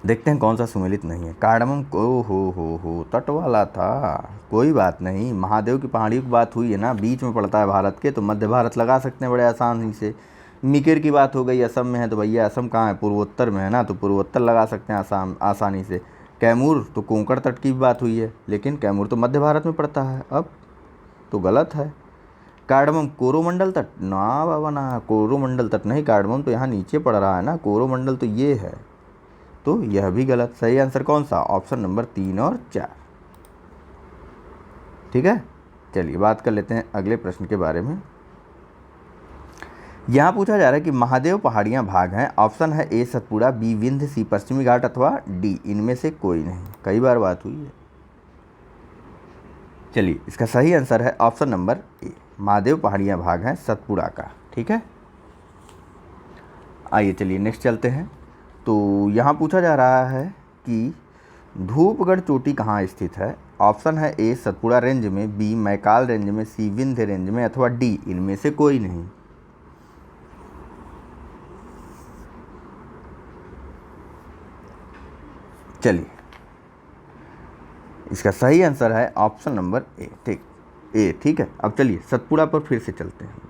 देखते हैं कौन सा सुमेलित नहीं है। कार्डमम को हो तट वाला था, कोई बात नहीं। महादेव की पहाड़ियों की बात हुई है ना, बीच में पड़ता है भारत के, तो मध्य भारत लगा सकते हैं बड़े आसानी से। मिकिर की बात हो गई, असम में है, तो भैया असम कहाँ है, पूर्वोत्तर में है ना, तो पूर्वोत्तर लगा सकते हैं आसाम आसानी से। कैमूर तो कोंकण तट की बात हुई है, लेकिन कैमूर तो मध्य भारत में पड़ता है, अब तो गलत है। कार्डमम कोरोमंडल तट, ना बाबा ना, कोरोमंडल तट नहीं, कार्डमम तो यहाँ नीचे पड़ रहा है ना, कोरोमंडल तो ये है, तो यह भी गलत। सही आंसर कौन सा, ऑप्शन नंबर 3 और 4। ठीक है, चलिए बात कर लेते हैं अगले प्रश्न के बारे में। यहाँ पूछा जा रहा है कि महादेव पहाड़ियाँ भाग हैं, ऑप्शन है ए सतपुड़ा, बी विंध्य, सी पश्चिमी घाट अथवा डी इनमें से कोई नहीं। कई बार बात हुई है। चलिए इसका सही आंसर है ऑप्शन नंबर ए, महादेव पहाड़ियाँ भाग हैं सतपुड़ा का। ठीक है, आइए चलिए नेक्स्ट चलते हैं। तो यहाँ पूछा जा रहा है कि धूपगढ़ चोटी कहाँ स्थित है, ऑप्शन है ए सतपुड़ा रेंज में, बी मैकाल रेंज में, सी विंध्य रेंज में अथवा डी इनमें से कोई नहीं। चलिए इसका सही आंसर है ऑप्शन नंबर ए। ठीक है। अब चलिए सतपुड़ा पर फिर से चलते हैं।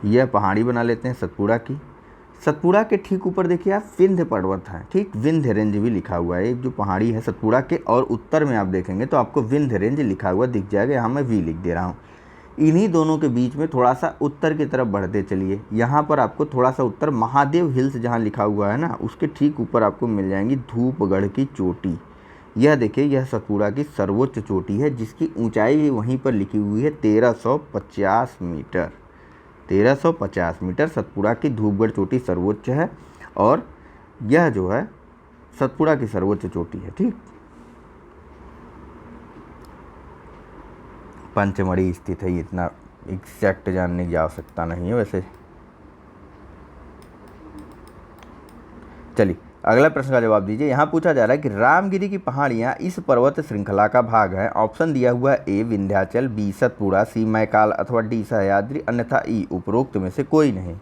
यह पहाड़ी बना लेते हैं सतपुड़ा की। सतपुड़ा के ठीक ऊपर देखिए आप विंध्य पर्वत है, ठीक, विंध्य रेंज भी लिखा हुआ है। एक जो पहाड़ी है सतपुड़ा के और उत्तर में आप देखेंगे तो आपको विंध्य रेंज लिखा हुआ दिख जाएगा, यहाँ मैं वी लिख दे रहा हूँ। इन्हीं दोनों के बीच में थोड़ा सा उत्तर की तरफ बढ़ते चलिए, यहाँ पर आपको थोड़ा सा उत्तर महादेव हिल्स जहाँ लिखा हुआ है ना, उसके ठीक ऊपर आपको मिल जाएंगी धूपगढ़ की चोटी। यह देखिए, यह सतपुड़ा की सर्वोच्च चोटी है जिसकी ऊंचाई भी वहीं पर लिखी हुई है 1350 मीटर। 1350 मीटर सतपुड़ा की धूपगढ़ चोटी सर्वोच्च है और यह जो है सतपुड़ा की सर्वोच्च चोटी है। ठीक, पंचमढ़ी स्थित है, ये इतना एग्जैक्ट जानने की आवश्यकता नहीं है वैसे। चलिए अगला प्रश्न का जवाब दीजिए। यहाँ पूछा जा रहा है कि रामगिरी की पहाड़ियाँ इस पर्वत श्रृंखला का भाग है, ऑप्शन दिया हुआ है ए विंध्याचल, बी सतपुड़ा, सी मैकाल अथवा डी सह्याद्री अन्यथा ई उपरोक्त में से कोई नहीं।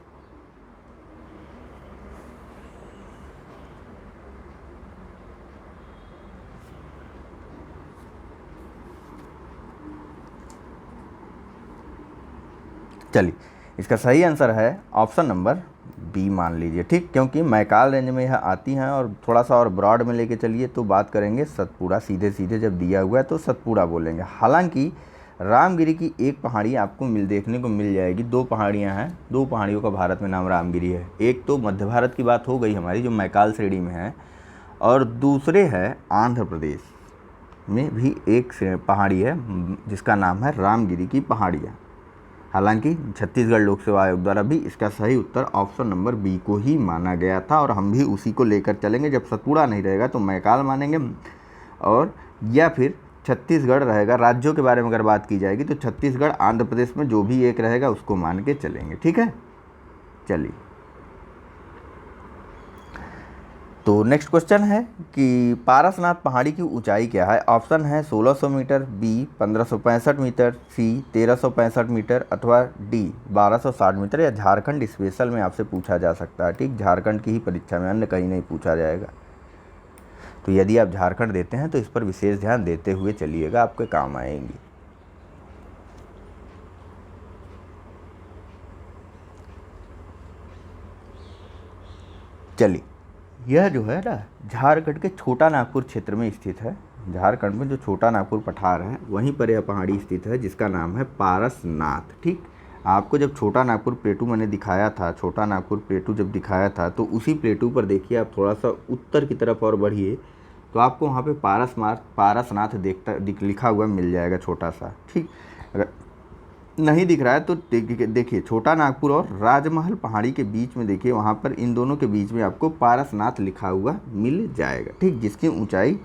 चलिए इसका सही आंसर है ऑप्शन नंबर बी मान लीजिए। ठीक, क्योंकि मैकाल रेंज में यह आती हैं और थोड़ा सा और ब्रॉड में लेके चलिए तो बात करेंगे सतपुड़ा, सीधे सीधे जब दिया हुआ है तो सतपुड़ा बोलेंगे। हालांकि रामगिरी की एक पहाड़ी आपको देखने को मिल जाएगी, दो पहाड़ियां हैं, दो पहाड़ियों का भारत में नाम रामगिरी है। एक तो मध्य भारत की बात हो गई हमारी जो मैकाल श्रेणी में है, और दूसरे है आंध्र प्रदेश में भी एक पहाड़ी है जिसका नाम है रामगिरी की पहाड़ियाँ। हालांकि छत्तीसगढ़ लोक सेवा आयोग द्वारा भी इसका सही उत्तर ऑप्शन नंबर बी को ही माना गया था और हम भी उसी को लेकर चलेंगे। जब सतपुड़ा नहीं रहेगा तो मैकाल मानेंगे और या फिर छत्तीसगढ़ रहेगा। राज्यों के बारे में अगर बात की जाएगी तो छत्तीसगढ़ आंध्र प्रदेश में जो भी एक रहेगा उसको मान के चलेंगे। ठीक है, चलिए तो नेक्स्ट क्वेश्चन है कि पारसनाथ पहाड़ी की ऊंचाई क्या है, ऑप्शन है 1600 मीटर, बी 1565 मीटर, सी 1365 मीटर अथवा डी 1260 मीटर। या झारखंड स्पेशल में आपसे पूछा जा सकता है। ठीक, झारखंड की ही परीक्षा में, अन्य कहीं नहीं पूछा जाएगा। तो यदि आप झारखंड देते हैं तो इस पर विशेष ध्यान देते हुए चलिएगा, आपके काम आएंगी। चलिए यह जो है ना झारखंड के छोटा नागपुर क्षेत्र में स्थित है। झारखंड में जो छोटा नागपुर पठार है वहीं पर यह पहाड़ी स्थित है जिसका नाम है पारसनाथ। ठीक, आपको जब छोटा नागपुर प्लेटू मैंने दिखाया था, छोटा नागपुर प्लेटू जब दिखाया था तो उसी प्लेटू पर देखिए आप थोड़ा सा उत्तर की तरफ और बढ़िए तो आपको वहाँ पे पारसनाथ लिखा हुआ मिल जाएगा छोटा सा। ठीक, अगर नहीं दिख रहा है तो देखिए छोटा नागपुर और राजमहल पहाड़ी के बीच में देखिए वहाँ पर इन दोनों के बीच में आपको पारसनाथ लिखा हुआ मिल जाएगा। ठीक, जिसकी ऊंचाई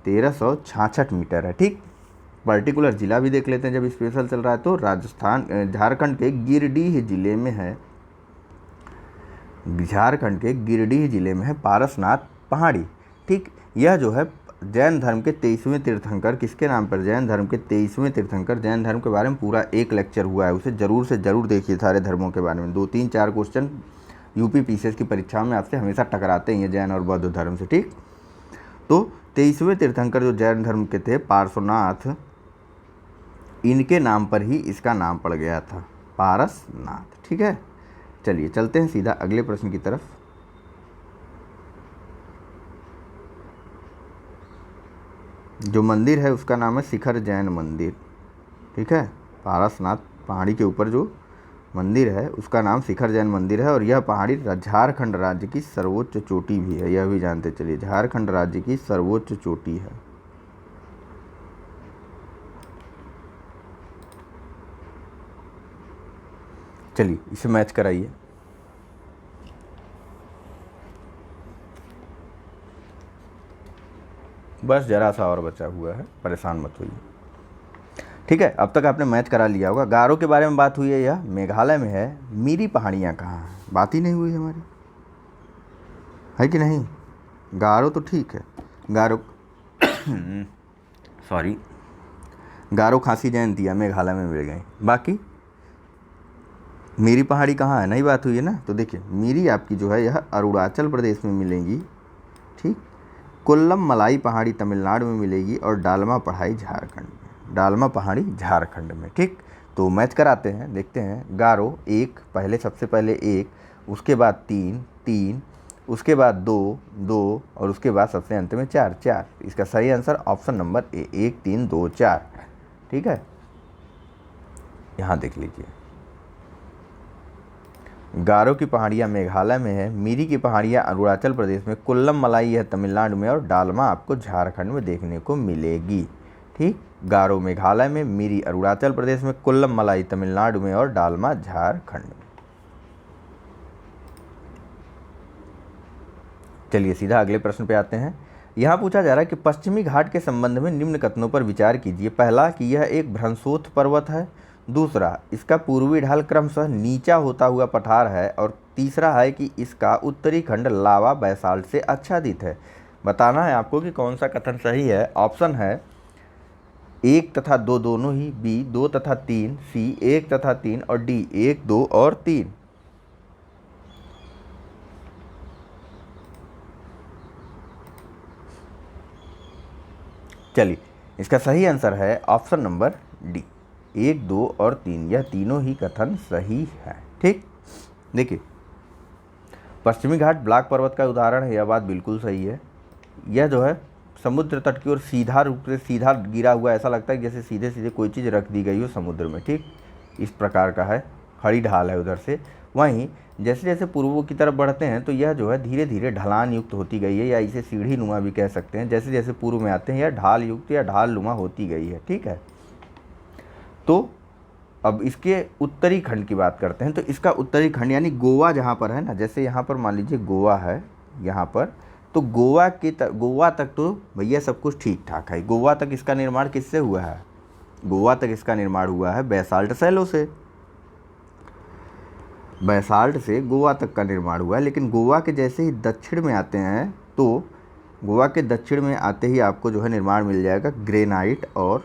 1366 मीटर है। ठीक, पर्टिकुलर ज़िला भी देख लेते हैं जब स्पेशल चल रहा है तो झारखंड के गिरिडीह जिले में है, झारखंड के गिरिडीह जिले में है पारसनाथ पहाड़ी। ठीक, यह जो है जैन धर्म के 23वें तीर्थंकर, किसके नाम पर, जैन धर्म के 23वें तीर्थंकर। जैन धर्म के बारे में पूरा एक लेक्चर हुआ है, उसे ज़रूर से ज़रूर देखिए। सारे धर्मों के बारे में 2-3-4 क्वेश्चन यूपी पीसीएस की परीक्षा में आपसे हमेशा टकराते ही हैं जैन और बौद्ध धर्म से। ठीक, तो 23वें तीर्थंकर जो जैन धर्म के थे पार्श्वनाथ, इनके नाम पर ही इसका नाम पड़ गया था पारसनाथ। ठीक है, चलिए चलते हैं सीधा अगले प्रश्न की तरफ। जो मंदिर है उसका नाम है शिखर जैन मंदिर। ठीक है, पारसनाथ पहाड़ी के ऊपर जो मंदिर है उसका नाम शिखर जैन मंदिर है और यह पहाड़ी झारखंड राज्य की सर्वोच्च चोटी भी है, यह भी जानते चलिए, झारखंड राज्य की सर्वोच्च चोटी है। चलिए इसे मैच कराइए। बस जरा सा और बचा हुआ है, परेशान मत होइए। ठीक है, अब तक आपने मैच करा लिया होगा। गारो के बारे में बात हुई है, यह मेघालय में है। मिरी पहाड़ियाँ कहाँ हैं? बात ही नहीं हुई हमारी, है कि नहीं? गारो तो ठीक है, गारो सॉरी, गारो खासी जयंतिया मेघालय में मिल गई, बाकी मिरी पहाड़ी कहाँ है, नहीं बात हुई है ना। तो देखिए मिरी आपकी जो है यह अरुणाचल प्रदेश में मिलेंगी, ठीक। कोल्लम मलाई पहाड़ी तमिलनाडु में मिलेगी और डालमा पहाड़ी झारखंड में, डालमा पहाड़ी झारखंड में, ठीक। तो मैच कराते हैं, देखते हैं। गारो एक, पहले सबसे पहले एक, उसके बाद तीन, तीन, उसके बाद दो, दो और उसके बाद सबसे अंत में चार, चार। इसका सही आंसर ऑप्शन नंबर ए, 1 3 2 4, ठीक है। यहाँ देख लीजिए, गारो की पहाड़ियाँ मेघालय में है, मिरी की पहाड़ियाँ अरुणाचल प्रदेश में, कोल्लम मलाई है तमिलनाडु में और डालमा आपको झारखंड में देखने को मिलेगी, ठीक। गारो मेघालय में, मिरी अरुणाचल प्रदेश में, कोल्लम मलाई तमिलनाडु में और डालमा झारखंड में। चलिए सीधा अगले प्रश्न पे आते हैं। यहाँ पूछा जा रहा है कि पश्चिमी घाट के संबंध में निम्न कथनों पर विचार कीजिए। पहला कि यह एक भ्रंशोत्थ पर्वत है, दूसरा इसका पूर्वी ढाल क्रमशः नीचा होता हुआ पठार है और तीसरा है कि इसका उत्तरी खंड लावा बैसाल्ट से आच्छादित है। बताना है आपको कि कौन सा कथन सही है। ऑप्शन है 1 तथा 2 दोनों ही, बी 2 तथा 3, सी 1 तथा 3 और डी 1 2 और 3। चलिए इसका सही आंसर है ऑप्शन नंबर डी, 1 2 और 3, यह तीनों ही कथन सही है, ठीक। देखिए पश्चिमी घाट ब्लैक पर्वत का उदाहरण है, यह बात बिल्कुल सही है। यह जो है समुद्र तट की ओर सीधा रूप से सीधा गिरा हुआ, ऐसा लगता है जैसे सीधे सीधे कोई चीज़ रख दी गई हो समुद्र में, ठीक। इस प्रकार का है, खड़ी ढाल है उधर से। वहीं जैसे जैसे पूर्व की तरफ बढ़ते हैं तो यह जो है धीरे धीरे ढलान युक्त होती गई है, या इसे सीढ़ी नुमा भी कह सकते हैं। जैसे जैसे पूर्व में आते हैं यह ढाल युक्त या ढाल नुमा होती गई है, ठीक है। तो अब इसके उत्तरी खंड की बात करते हैं। तो इसका उत्तरी खंड यानी गोवा जहाँ पर है ना, जैसे यहाँ पर मान लीजिए गोवा है यहाँ पर, तो गोवा तक तो भैया सब कुछ ठीक ठाक है। गोवा तक इसका निर्माण किससे हुआ है? गोवा तक इसका निर्माण हुआ है बैसाल्ट शैलों से, बैसाल्ट से गोवा तक का निर्माण हुआ है। लेकिन गोवा के जैसे ही दक्षिण में आते हैं तो गोवा के दक्षिण में आते ही आपको जो है निर्माण मिल जाएगा ग्रेनाइट और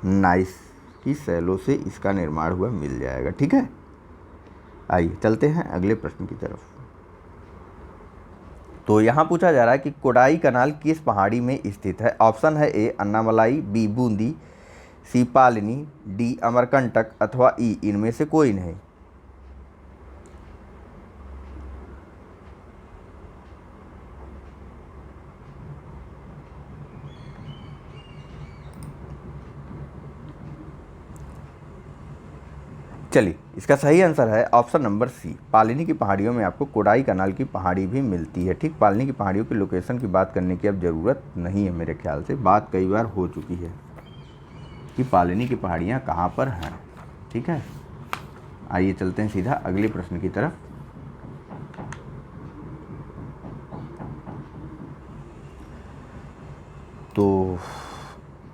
नाइस की शैलों से इसका निर्माण हुआ मिल जाएगा, ठीक है। आइए चलते हैं अगले प्रश्न की तरफ। तो यहाँ पूछा जा रहा है कि कोडाई कनाल किस पहाड़ी में स्थित है। ऑप्शन है ए अन्नामलाई, बी बूंदी, सी पालिनी, डी अमरकंटक अथवा ई इनमें से कोई नहीं। चलिए इसका सही आंसर है ऑप्शन नंबर सी, पालिनी की पहाड़ियों में आपको कोडाई कनाल की पहाड़ी भी मिलती है, ठीक। पालिनी की पहाड़ियों की लोकेशन की बात करने की अब ज़रूरत नहीं है, मेरे ख्याल से बात कई बार हो चुकी है कि पालिनी की पहाड़ियाँ कहाँ पर हैं, ठीक है। आइए चलते हैं सीधा अगले प्रश्न की तरफ। तो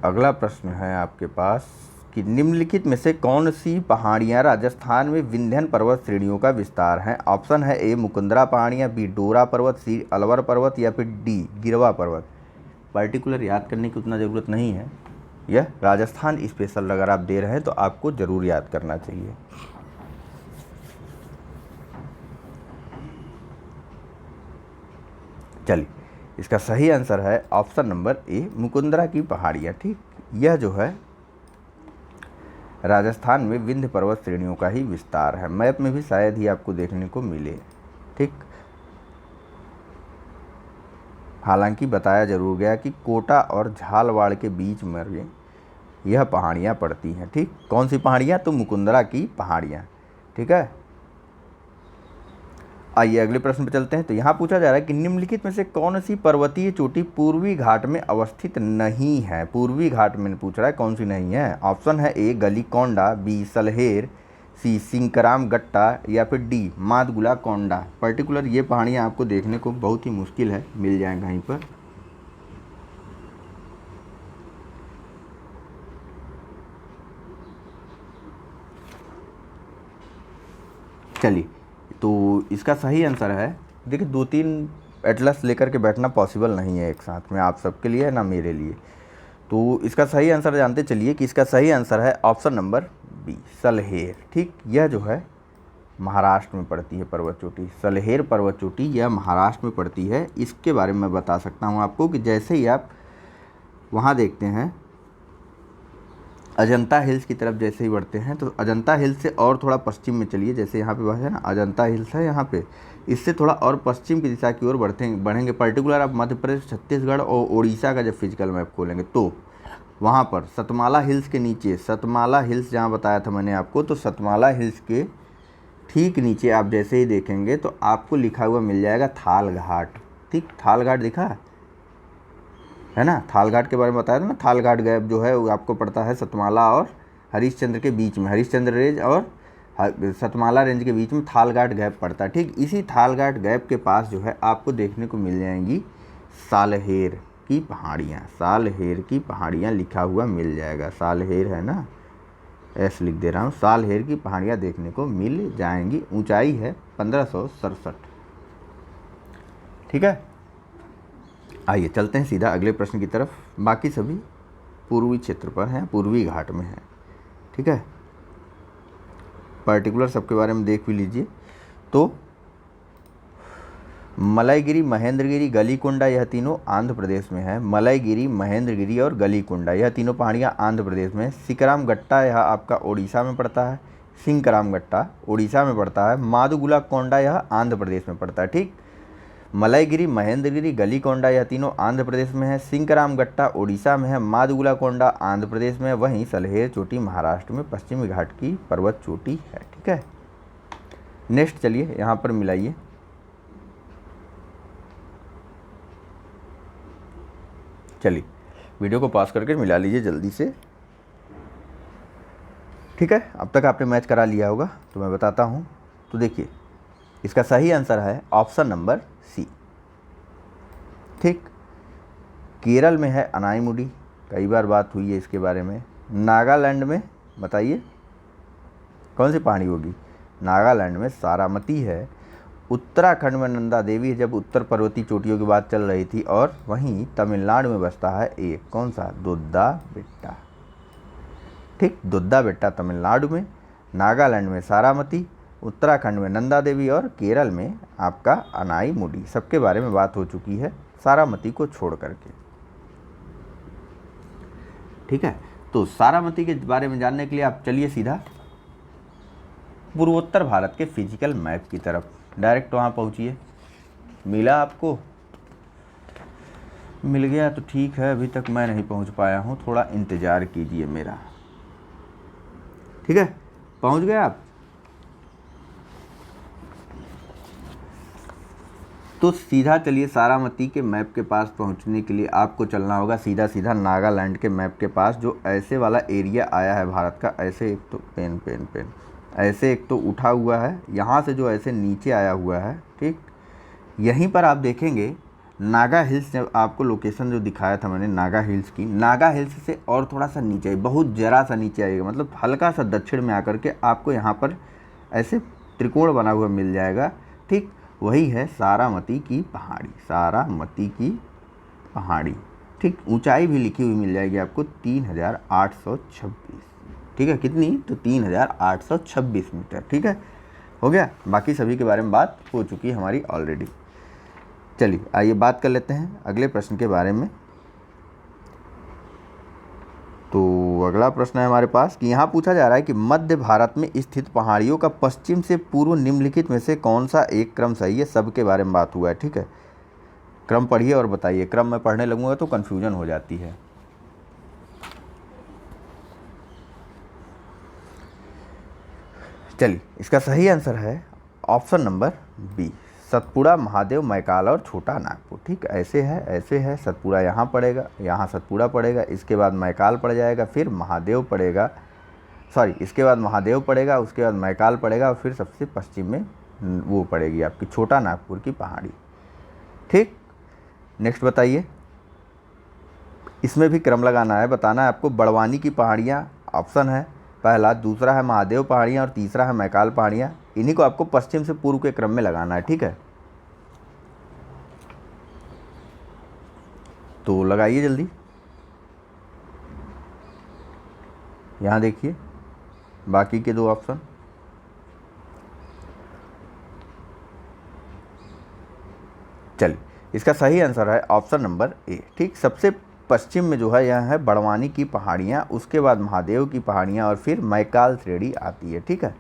अगला प्रश्न है आपके पास कि निम्नलिखित में से कौन सी पहाड़ियाँ राजस्थान में विंध्यन पर्वत श्रेणियों का विस्तार हैं। ऑप्शन है ए मुकुंदरा पहाड़ियाँ, बी डोरा पर्वत, सी अलवर पर्वत या फिर डी गिरवा पर्वत। पर्टिकुलर याद करने की उतना ज़रूरत नहीं है, यह राजस्थान स्पेशल अगर आप दे रहे हैं तो आपको ज़रूर याद करना चाहिए। चलिए इसका सही आंसर है ऑप्शन नंबर ए मुकुंदरा की पहाड़ियाँ, ठीक। यह जो है राजस्थान में विंध्य पर्वत श्रेणियों का ही विस्तार है। मैप में भी शायद ही आपको देखने को मिले, ठीक। हालांकि बताया जरूर गया कि कोटा और झालवाड़ के बीच में यह पहाड़ियाँ पड़ती हैं। ठीक, कौन सी पहाड़ियाँ? तो मुकुंदरा की पहाड़ियाँ। ठीक है, आइए अगले प्रश्न पर चलते हैं। तो यहाँ पूछा जा रहा है कि निम्नलिखित में से कौन सी पर्वतीय चोटी पूर्वी घाट में अवस्थित नहीं है? पूर्वी घाट में पूछ रहा है, कौन सी नहीं है? ऑप्शन है ए गलीकोंडा, बी सलहेर, सी सिंकराम गट्टा या फिर डी मादगुला कोंडा। पर्टिकुलर ये पहाड़ियाँ आपको देखने को बहुत ही मुश्किल है, मिल जाए कहीं पर। चलिए, तो इसका सही आंसर है, देखिए 2-3 एटलस लेकर के बैठना पॉसिबल नहीं है एक साथ में, आप सबके लिए ना मेरे लिए। तो इसका सही आंसर जानते चलिए कि इसका सही आंसर है ऑप्शन नंबर बी सलहेर। ठीक, यह जो है महाराष्ट्र में पड़ती है पर्वत चोटी, सलहेर पर्वत चोटी यह महाराष्ट्र में पड़ती है। इसके बारे में मैं बता सकता हूँ आपको कि जैसे ही आप वहाँ देखते हैं अजंता हिल्स की तरफ जैसे ही बढ़ते हैं, तो अजंता हिल्स से और थोड़ा पश्चिम में चलिए, जैसे यहाँ पे है ना अजंता हिल्स है यहाँ पे, इससे थोड़ा और पश्चिम की दिशा की ओर बढ़ेंगे। पर्टिकुलर आप मध्य प्रदेश, छत्तीसगढ़ और उड़ीसा का जब फिजिकल मैप खोलेंगे तो वहाँ पर सतमाला हिल्स के नीचे, सतमाला हिल्स जहाँ बताया था मैंने आपको, तो सतमाला हिल्स के ठीक नीचे आप जैसे ही देखेंगे तो आपको लिखा हुआ मिल जाएगा थाल घाट। ठीक, थाल घाट दिखा है ना, थाल घाट के बारे में बताया था ना। थाल घाट गैप जो है वो आपको पड़ता है सतमाला और हरिश्चंद्र के बीच में, हरिश्चंद्र रेंज और सतमाला रेंज के बीच में थाल घाट गैप पड़ता है। ठीक, इसी थाल घाट गैप के पास जो है आपको देखने को मिल जाएंगी सालहेर की पहाड़ियाँ। सालहेर की पहाड़ियाँ लिखा हुआ मिल जाएगा, सालहेर है ना, ऐसे लिख दे रहा हूँ, सालहेर की पहाड़ियाँ देखने को मिल जाएंगी। ऊंचाई है 1567। ठीक है, आइए चलते हैं सीधा अगले प्रश्न की तरफ। बाकी सभी पूर्वी क्षेत्र पर हैं, पूर्वी घाट में हैं। ठीक है, पर्टिकुलर सबके बारे में देख भी लीजिए। तो मलाईगिरी, महेंद्रगिरी, गलीकोंडा यह तीनों आंध्र प्रदेश में है। मलाईगिरी, महेंद्रगिरी और गलीकोंडा यह तीनों पहाड़ियाँ आंध्र प्रदेश में। सिकराम गट्टा यह आपका ओडिशा में पड़ता है। सिंकराम गट्टा ओडिशा में पड़ता है। मादुगुला कोंडा यह आंध्र प्रदेश में पड़ता है। ठीक, मलाईगिरी, महेंद्रगिरी, गलीकोंडा यह तीनों आंध्र प्रदेश में है। सिंकराम गट्टा ओडिशा में है। मादुगुला कोंडा आंध्र प्रदेश में है। वहीं सलहेर चोटी महाराष्ट्र में पश्चिमी घाट की पर्वत चोटी है। ठीक है, नेक्स्ट चलिए यहाँ पर मिलाइए। चलिए वीडियो को पॉज करके मिला लीजिए जल्दी से। ठीक है, अब तक आपने मैच करा लिया होगा तो मैं बताता हूँ। तो देखिए इसका सही आंसर है ऑप्शन नंबर सी। ठीक, केरल में है अनाईमुडी, कई बार बात हुई है इसके बारे में। नागालैंड में बताइए कौन सी पहाड़ी होगी? नागालैंड में सारामती है। उत्तराखंड में नंदा देवी है, जब उत्तर पर्वतीय चोटियों की बात चल रही थी। और वहीं तमिलनाडु में बसता है एक, कौन सा? दुद्दा बेट्टा। ठीक, दुद्दा बेट्टा तमिलनाडु में, नागालैंड में सारामती, उत्तराखंड में नंदा देवी और केरल में आपका अनाईमुडी। सबके बारे में बात हो चुकी है सारामती को छोड़ करके। ठीक है, तो सारामती के बारे में जानने के लिए आप चलिए सीधा पूर्वोत्तर भारत के फिजिकल मैप की तरफ डायरेक्ट वहाँ पहुँचिए। मिला आपको? मिल गया तो ठीक है, अभी तक मैं नहीं पहुँच पाया हूँ, थोड़ा इंतज़ार कीजिए मेरा। ठीक है, पहुँच गए आप? तो सीधा चलिए सारामती के मैप के पास पहुंचने के लिए आपको चलना होगा सीधा सीधा नागालैंड के मैप के पास, जो ऐसे वाला एरिया आया है भारत का। ऐसे एक तो पेन ऐसे एक तो उठा हुआ है, यहाँ से जो ऐसे नीचे आया हुआ है। ठीक, यहीं पर आप देखेंगे नागा हिल्स, जब आपको लोकेशन जो दिखाया था मैंने नागा हिल्स की, नागा हिल्स से और थोड़ा सा नीचे, बहुत ज़रा सा नीचे आइएगा, मतलब हल्का सा दक्षिण में आकर के आपको यहाँ पर ऐसे त्रिकोण बना हुआ मिल जाएगा। ठीक, वही है सारामती की पहाड़ी, सारामती की पहाड़ी। ठीक, ऊंचाई भी लिखी हुई मिल जाएगी आपको 3826। ठीक है, कितनी? तो 3826 मीटर। ठीक है, हो गया। बाकी सभी के बारे में बात हो चुकी है हमारी ऑलरेडी। चलिए आइए बात कर लेते हैं अगले प्रश्न के बारे में। तो अगला प्रश्न है हमारे पास कि यहाँ पूछा जा रहा है कि मध्य भारत में स्थित पहाड़ियों का पश्चिम से पूर्व निम्नलिखित में से कौन सा एक क्रम सही है? सबके बारे में बात हुआ है। ठीक है, क्रम पढ़िए और बताइए। क्रम में पढ़ने लगूंगा तो कन्फ्यूजन हो जाती है। चलिए, इसका सही आंसर है option number B, Satpura, Mahadev, Maikal और छोटा नागपुर। ठीक, ऐसे है, सतपुड़ा यहाँ पड़ेगा, यहाँ सतपुड़ा पड़ेगा, इसके बाद मैकाल पड़ जाएगा, फिर महादेव पड़ेगा, सॉरी इसके बाद महादेव पड़ेगा, उसके बाद मैकाल पड़ेगा और फिर सबसे पश्चिम में वो पड़ेगी आपकी छोटा नागपुर की पहाड़ी। ठीक, नेक्स्ट बताइए। इसमें भी क्रम लगाना है, बताना है आपको। बड़वानी की पहाड़ियाँ ऑप्शन है पहला, दूसरा है महादेव पहाड़ियाँ और तीसरा है मैकाल पहाड़ियाँ। इन्हीं को आपको पश्चिम से पूर्व के क्रम में लगाना है। ठीक है, तो लगाइए जल्दी। यहाँ देखिए बाकी के दो ऑप्शन। चलिए, इसका सही आंसर है ऑप्शन नंबर ए। ठीक, सबसे पश्चिम में जो है यह है बड़वानी की पहाड़ियाँ, उसके बाद महादेव की पहाड़ियाँ और फिर मैकाल श्रेणी आती है। ठीक है,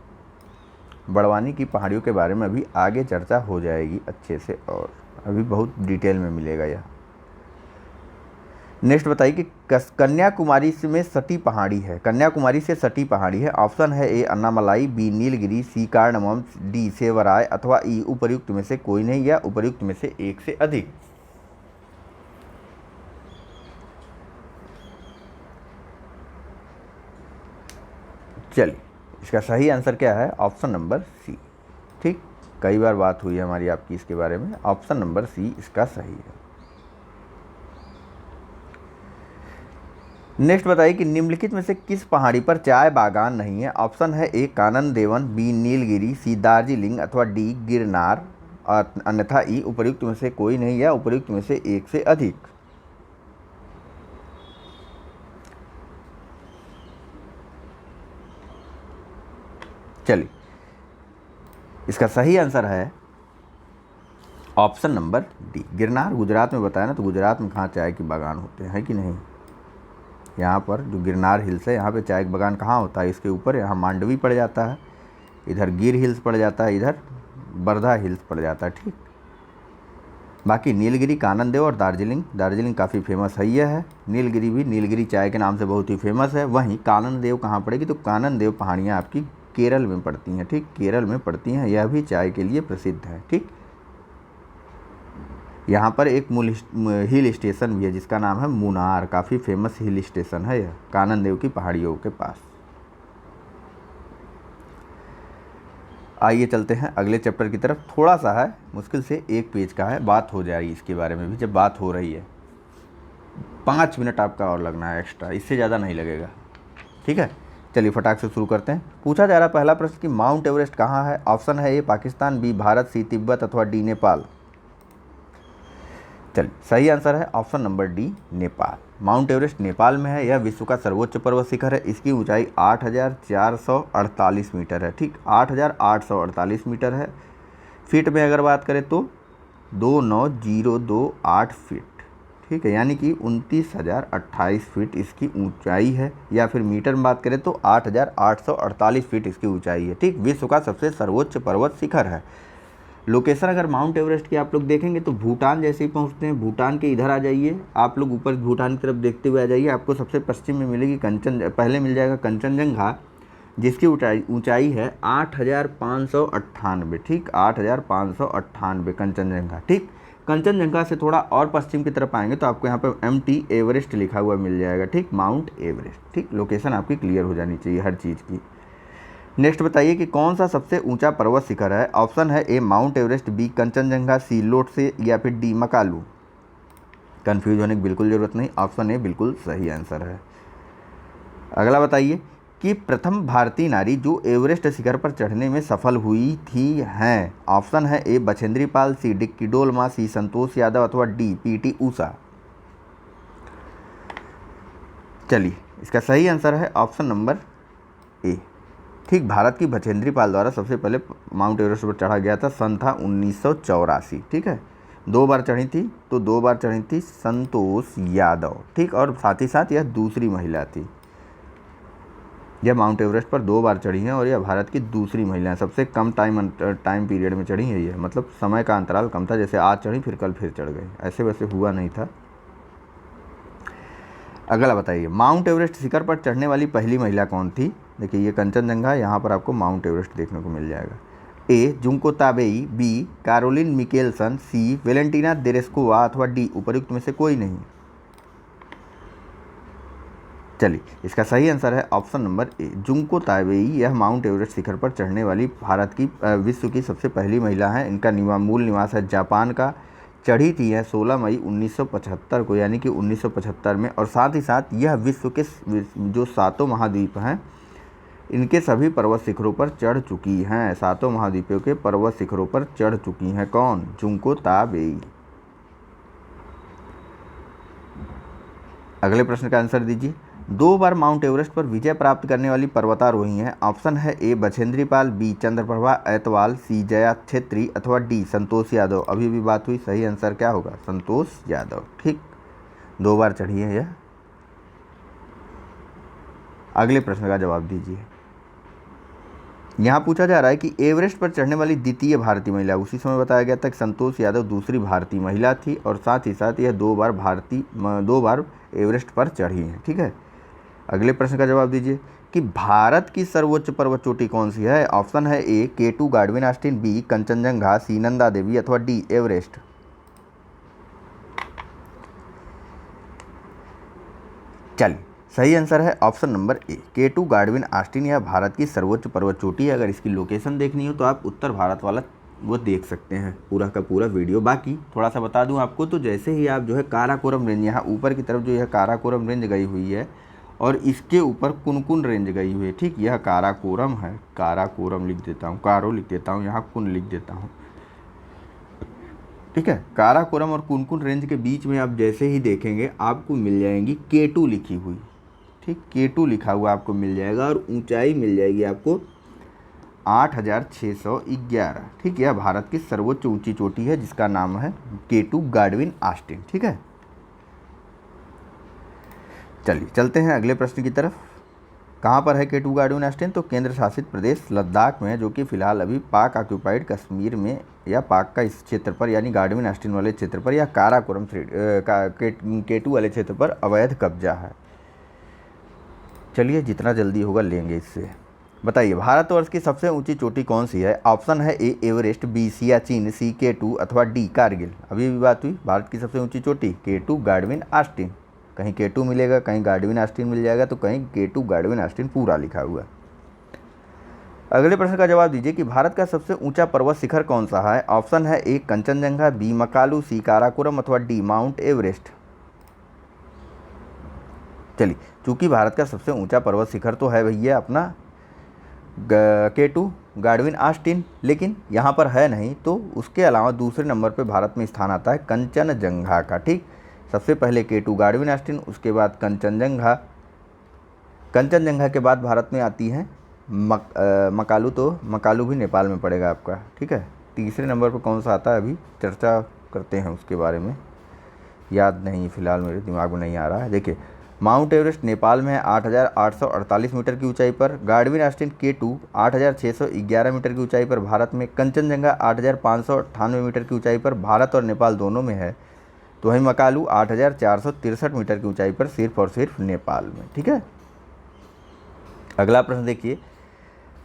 बड़वानी की पहाड़ियों के बारे में अभी आगे चर्चा हो जाएगी अच्छे से और अभी बहुत डिटेल में मिलेगा यह। नेक्स्ट बताइए कि कन्याकुमारी में सटी पहाड़ी है, कन्याकुमारी से सटी पहाड़ी है। ऑप्शन है ए अन्नामलाई, बी नीलगिरी, सी कार्डमम, डी सेवराय अथवा ई उपर्युक्त में से कोई नहीं या उपर्युक्त में से एक से अधिक। चलिए, इसका सही आंसर क्या है? Option number C. ठीक, कई बार बात हुई है हमारी आपकी इसके बारे में। ऑप्शन नंबर सी इसका सही है। नेक्स्ट बताइए कि निम्नलिखित में से किस पहाड़ी पर चाय बागान नहीं है। ऑप्शन है ए कानन देवन, बी नीलगिरी, सी दार्जिलिंग अथवा डी गिरनार और अन्यथा ई उपर्युक्त में से कोई नहीं या उपर्युक्त में से एक से अधिक। चलिए, इसका सही आंसर है option number D, Girnar. Gujarat में बताया ना, तो गुजरात में कहाँ चाय के बागान होते हैं कि नहीं? यहाँ पर जो गिरनार हिल्स है यहाँ पे चाय का बागान कहाँ होता है? इसके ऊपर यहाँ मांडवी पड़ जाता है, इधर गिर हिल्स पड़ जाता है, इधर बर्धा हिल्स पड़ जाता है। ठीक, बाकी नीलगिरी, कानन देव और दार्जिलिंग काफ़ी फेमस है। यह है नीलगिरी भी, नीलगिरी चाय के नाम से बहुत ही फेमस है। वहीं कानन देव कहाँ पड़ेगी? तो कानन देव पहाड़ियाँ आपकी केरल में पड़ती हैं। ठीक, केरल में पड़ती हैं, यह भी चाय के लिए प्रसिद्ध है। ठीक, यहाँ पर एक हिल स्टेशन भी है जिसका नाम है मुनार, काफ़ी फेमस हिल स्टेशन है यह, कानन देव की पहाड़ियों के पास। आइए चलते हैं अगले चैप्टर की तरफ। थोड़ा सा है, मुश्किल से एक पेज का है, बात हो जाएगी इसके बारे में भी जब बात हो रही है। 5 मिनट आपका और लगना है एक्स्ट्रा, इससे ज़्यादा नहीं लगेगा। ठीक है, चलिए फटाक से शुरू करते हैं। पूछा जा रहा पहला प्रश्न कि माउंट एवरेस्ट कहाँ है। ऑप्शन है ए पाकिस्तान, बी भारत, सी तिब्बत अथवा डी नेपाल। चलिए, सही आंसर है option number D, Nepal. Mount Everest Nepal में है। यह विश्व का सर्वोच्च पर्वत शिखर है। इसकी ऊंचाई 8,448 मीटर है। ठीक, 8,848 मीटर है। फीट में अगर बात करें तो 29028 फीट। ठीक है, यानी कि 29,028 फीट इसकी ऊंचाई है, या फिर मीटर में बात करें तो 8,848 फीट इसकी ऊंचाई है। ठीक, विश्व का सबसे सर्वोच्च पर्वत शिखर है। लोकेशन अगर माउंट एवरेस्ट की आप लोग देखेंगे तो भूटान जैसे ही पहुंचते हैं, भूटान के इधर आ जाइए आप लोग, ऊपर भूटान की तरफ देखते हुए आ जाइए, आपको सबसे पश्चिम में मिलेगी पहले मिल जाएगा कंचनजंगा, जिसकी ऊंचाई है 8,598। ठीक, 8,598 कंचनजंगा। ठीक, कंचनजंगा से थोड़ा और पश्चिम की तरफ आएंगे तो आपको यहाँ पर MT एवरेस्ट लिखा हुआ मिल जाएगा। ठीक, माउंट एवरेस्ट। ठीक, लोकेशन आपकी क्लियर हो जानी चाहिए हर चीज़ की। नेक्स्ट बताइए कि कौन सा सबसे ऊंचा पर्वत शिखर है। ऑप्शन है ए माउंट एवरेस्ट, बी कंचनजंगा, सी लोटसे या फिर डी मकालू। कंफ्यूज होने की बिल्कुल ज़रूरत नहीं, ऑप्शन ए बिल्कुल सही आंसर है। अगला बताइए कि प्रथम भारतीय नारी जो एवरेस्ट शिखर पर चढ़ने में सफल हुई थी हैं। ऑप्शन है ए बछेंद्री पाल, सी डिक्की डोलमा, सी संतोष यादव अथवा डी PT ऊषा। चलिए, इसका सही आंसर है ऑप्शन नंबर ए। ठीक, भारत की बछेंद्री पाल द्वारा सबसे पहले माउंट एवरेस्ट पर चढ़ा गया था, सन था 1984। ठीक है, 2 बार चढ़ी थी, तो 2 बार चढ़ी थी संतोष यादव। ठीक, और साथ ही साथ यह दूसरी महिला थी। यह माउंट एवरेस्ट पर 2 बार चढ़ी हैं और यह भारत की दूसरी महिला है। सबसे कम टाइम पीरियड में चढ़ी है यह, मतलब समय का अंतराल कम था, जैसे आज चढ़ी फिर कल फिर चढ़ गई, ऐसे वैसे हुआ नहीं था। अगला बताइए, माउंट एवरेस्ट शिखर पर चढ़ने वाली पहली महिला कौन थी। देखिए ये कंचनजंगा, यहाँ पर आपको माउंट एवरेस्ट देखने को मिल जाएगा। A Junko Tabei, B Caroline Mikkelsen, C Valentina Tereshkova अथवा डी उपयुक्त में से कोई नहीं। चलिए इसका सही आंसर है ऑप्शन नंबर ए जुंको ताबेई। यह माउंट एवरेस्ट शिखर पर चढ़ने वाली भारत की विश्व की सबसे पहली महिला है। इनका मूल निवास है जापान का। चढ़ी थी यह 16 मई 1975 को, यानी कि 1975 में। और साथ ही साथ यह विश्व के जो 7 महाद्वीप हैं इनके सभी पर्वत शिखरों पर चढ़ चुकी हैं। 7 महाद्वीपों के पर्वत शिखरों पर चढ़ चुकी हैं। कौन? Junko Tabei. अगले प्रश्न का आंसर दीजिए। 2 बार माउंट एवरेस्ट पर विजय प्राप्त करने वाली पर्वतारोही हैं। ऑप्शन है ए बछेंद्री पाल, बी चंद्रप्रभा ऐतवाल, सी जया छेत्री अथवा डी संतोष यादव। अभी भी बात हुई, सही आंसर क्या होगा? संतोष यादव। ठीक, 2 बार चढ़ी है यह। अगले प्रश्न का जवाब दीजिए। यहाँ पूछा जा रहा है कि एवरेस्ट पर चढ़ने वाली द्वितीय भारतीय महिला। उसी समय बताया गया था कि संतोष यादव दूसरी भारतीय महिला थी और साथ ही साथ यह 2 बार एवरेस्ट पर चढ़ी हैं। ठीक है, अगले प्रश्न का जवाब दीजिए कि भारत की सर्वोच्च पर्वत चोटी कौन सी है। ऑप्शन है A K2 Godwin Austen, B Kanchenjunga, C Nanda Devi अथवा डी एवरेस्ट। चलिए सही आंसर है option number A K2 Godwin Austen. यह भारत की सर्वोच्च पर्वत चोटी है। अगर इसकी लोकेशन देखनी हो तो आप उत्तर भारत वाला वो देख सकते हैं, पूरा का पूरा वीडियो। बाकी थोड़ा सा बता दूं आपको, तो जैसे ही आप जो है काराकोरम रेंज, यहाँ ऊपर की तरफ जो यह काराकोरम रेंज गई हुई है और इसके ऊपर कुनकुन रेंज गई हुई है। ठीक, यह काराकोरम है। काराकोरम लिख देता हूँ, कारो लिख देता हूँ, यहाँ कुन लिख देता हूँ। ठीक है, काराकोरम और कुनकुन रेंज के बीच में आप जैसे ही देखेंगे आपको मिल जाएंगी K2 लिखी हुई। ठीक, K2 लिखा हुआ आपको मिल जाएगा और ऊंचाई मिल जाएगी आपको 8611। ठीक, यह भारत की सर्वोच्च ऊंची चोटी है जिसका नाम है K2 गार्डविन आस्टिन। ठीक है, चलिए चलते हैं अगले प्रश्न की तरफ। कहाँ पर है K2 गार्डविन आस्टिन? तो केंद्र शासित प्रदेश लद्दाख में है, जो कि फिलहाल अभी पाक ऑक्यूपाइड कश्मीर में या पाक का इस क्षेत्र पर, यानी गार्डविन आस्टिन वाले क्षेत्र पर या काराकोरम K2 वाले क्षेत्र पर अवैध कब्जा है। चलिए जितना जल्दी होगा लेंगे इससे। बताइए भारतवर्ष की सबसे ऊंची चोटी कौन सी है। ऑप्शन है ए एवरेस्ट, बी सियाचिन, सी K2 अथवा डी कारगिल। अभी भी बात हुई, भारत की सबसे ऊंची चोटी K2 गार्डविन आस्टिन। कहीं K2 मिलेगा, कहीं गार्डविन आस्टिन मिल जाएगा, तो कहीं K2 गार्डविन आस्टिन पूरा लिखा हुआ। अगले प्रश्न का जवाब दीजिए कि भारत का सबसे ऊंचा पर्वत शिखर कौन सा है। ऑप्शन है ए कंचनजंगा, बी मकालू, सी काराकोरम अथवा डी माउंट एवरेस्ट। चलिए, चूंकि भारत का सबसे ऊंचा पर्वत शिखर तो है भैया अपना K2 गार्डविन आस्टिन, लेकिन यहाँ पर है नहीं, तो उसके अलावा दूसरे नंबर पे भारत में स्थान आता है कंचनजंगा का। ठीक, सबसे पहले K2 गार्डविन आस्टिन, उसके बाद कंचनजंगा। कंचनजंगा के बाद भारत में आती है मकालू, तो मकालू भी नेपाल में पड़ेगा आपका। ठीक है, तीसरे नंबर पर कौन सा आता है अभी चर्चा करते हैं उसके बारे में, याद नहीं फिलहाल मेरे दिमाग में नहीं आ रहा है। देखिए माउंट एवरेस्ट नेपाल में है 8848 मीटर की ऊंचाई पर। गार्डविन आस्टिन K2 8611 मीटर की ऊंचाई पर भारत में। कंचनजंगा 8598 मीटर की ऊंचाई पर भारत और नेपाल दोनों में है। तो वहीं मकालू 8463 मीटर की ऊंचाई पर सिर्फ और सिर्फ नेपाल में। ठीक है, अगला प्रश्न देखिए।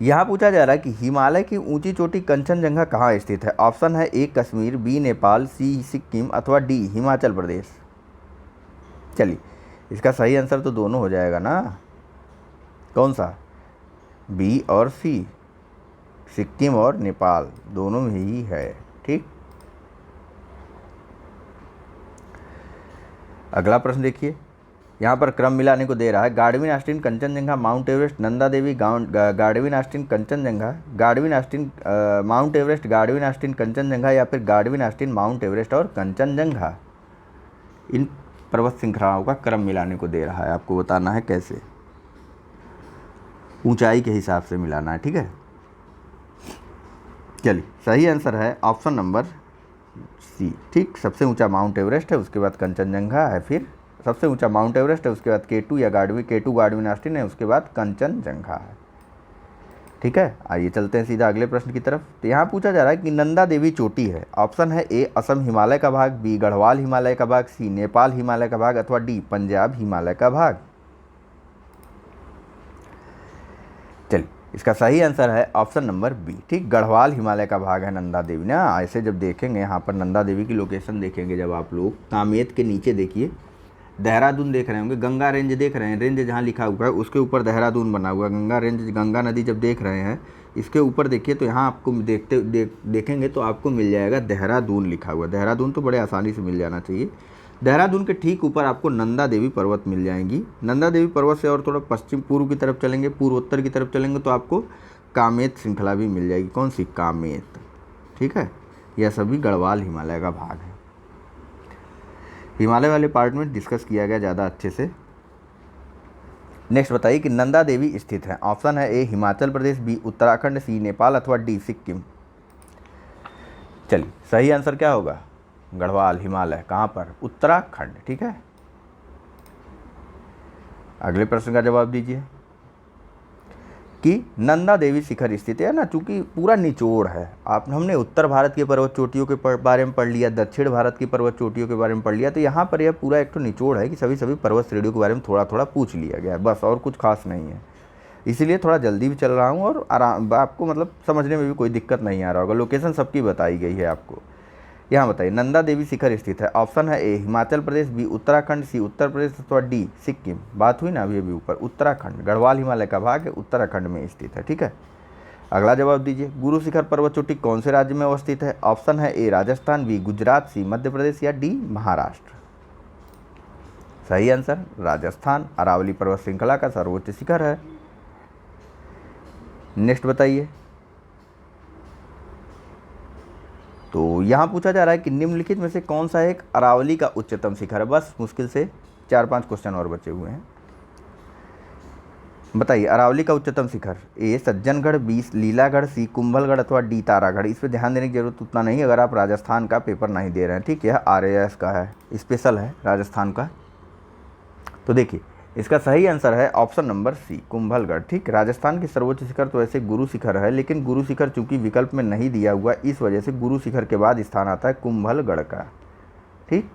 यहाँ पूछा जा रहा है कि हिमालय की ऊंची चोटी कंचनजंगा कहाँ स्थित है। ऑप्शन है ए कश्मीर, बी नेपाल, सी सिक्किम अथवा डी हिमाचल प्रदेश। चलिए इसका सही आंसर तो दोनों हो जाएगा ना, कौन सा? बी और सी, सिक्किम और नेपाल दोनों में ही है। ठीक, अगला प्रश्न देखिए। यहाँ पर क्रम मिलाने को दे रहा है। Godwin Austen, Kanchenjunga, Mount Everest, Nanda Devi, Godwin Austen, Kanchenjunga, Godwin Austen, Mount Everest, Godwin Austen, Kanchenjunga या फिर गार्डविन आस्टिन, माउंट एवरेस्ट और कंचनजंगा। इन पर्वत श्रृंखलाओं का क्रम मिलाने को दे रहा है, आपको बताना है कैसे, ऊंचाई के हिसाब से मिलाना है। ठीक है, चलिए सही आंसर है ऑप्शन नंबर सी। ठीक, सबसे ऊंचा माउंट एवरेस्ट है, उसके बाद कंचनजंगा है, फिर सबसे ऊंचा माउंट एवरेस्ट है, उसके बाद K2 गार्डविन आस्टिन है, उसके बाद कंचनजंगा है। ठीक है, आइए चलते हैं सीधा अगले प्रश्न की तरफ। तो यहाँ पूछा जा रहा है कि नंदा देवी चोटी है। ऑप्शन है ए असम हिमालय का भाग, बी गढ़वाल हिमालय का भाग, सी नेपाल हिमालय का भाग अथवा डी पंजाब हिमालय का भाग। इसका सही आंसर है ऑप्शन नंबर बी, ठीक, गढ़वाल हिमालय का भाग है नंदा देवी ना। ऐसे जब देखेंगे यहाँ पर नंदा देवी की लोकेशन देखेंगे, जब आप लोग कामेत के नीचे देखिए देहरादून देख रहे होंगे, गंगा रेंज देख रहे हैं, रेंज जहाँ लिखा हुआ है उसके ऊपर देहरादून बना हुआ है, गंगा रेंज, गंगा नदी जब देख रहे हैं इसके ऊपर देखिए तो यहाँ आपको देखेंगे तो आपको मिल जाएगा देहरादून लिखा हुआ। देहरादून तो बड़े आसानी से मिल जाना चाहिए। देहरादून के ठीक ऊपर आपको नंदा देवी पर्वत मिल जाएंगी। नंदा देवी पर्वत से और थोड़ा पश्चिम पूर्व की तरफ चलेंगे, पूर्वोत्तर की तरफ चलेंगे तो आपको कामेत श्रृंखला भी मिल जाएगी। कौन सी? कामेत, ठीक है। यह सभी गढ़वाल हिमालय का भाग है। हिमालय वाले पार्ट में डिस्कस किया गया ज़्यादा अच्छे से। नेक्स्ट बताइए कि नंदा देवी स्थित है। ऑप्शन है ए हिमाचल प्रदेश, बी उत्तराखंड, सी नेपाल अथवा डी सिक्किम। चलिए सही आंसर क्या होगा? गढ़वाल हिमालय कहाँ पर? उत्तराखंड, ठीक है। अगले प्रश्न का जवाब दीजिए कि नंदा देवी शिखर स्थित है ना, चूंकि पूरा निचोड़ है। हमने उत्तर भारत के पर्वत चोटियों के बारे में पढ़ लिया, दक्षिण भारत की पर्वत चोटियों के बारे में पढ़ लिया, तो यहाँ पर यह पूरा एक तो निचोड़ है कि सभी पर्वत श्रेणियों के बारे में थोड़ा थोड़ा पूछ लिया गया है, बस, और कुछ खास नहीं है। इसीलिए थोड़ा जल्दी भी चल रहा हूँ और आराम, आपको मतलब समझने में भी कोई दिक्कत नहीं आ रहा होगा। लोकेशन सबकी बताई गई है आपको। यहाँ बताइए नंदा देवी शिखर स्थित है। ऑप्शन है ए हिमाचल प्रदेश, बी उत्तराखंड, सी उत्तर प्रदेश अथवा डी सिक्किम। बात हुई ना अभी ऊपर, उत्तराखंड, गढ़वाल हिमालय का भाग है, उत्तराखंड में स्थित है, ठीक है। अगला जवाब दीजिए, गुरु शिखर पर्वत चोटी कौन से राज्य में अवस्थित है? ऑप्शन है ए राजस्थान, बी गुजरात, सी मध्य प्रदेश या डी महाराष्ट्र। सही आंसर राजस्थान, अरावली पर्वत श्रृंखला का सर्वोच्च शिखर है। नेक्स्ट बताइए, तो यहाँ पूछा जा रहा है कि निम्नलिखित में से कौन सा एक अरावली का उच्चतम शिखर है। बस मुश्किल से 4-5 क्वेश्चन और बचे हुए हैं। बताइए अरावली का उच्चतम शिखर, ए सज्जनगढ़, बी लीलागढ़, सी कुंभलगढ़ अथवा डी तारागढ़। इस पर ध्यान देने की जरूरत उतना नहीं अगर आप राजस्थान का पेपर नहीं दे रहे हैं, ठीक है। RAS का है, स्पेशल है राजस्थान का। तो देखिए इसका सही आंसर है ऑप्शन नंबर सी कुंभलगढ़, ठीक। राजस्थान की सर्वोच्च शिखर तो ऐसे गुरु शिखर है, लेकिन गुरु शिखर चूंकि विकल्प में नहीं दिया हुआ, इस वजह से गुरु शिखर के बाद स्थान आता है कुंभलगढ़ का, ठीक।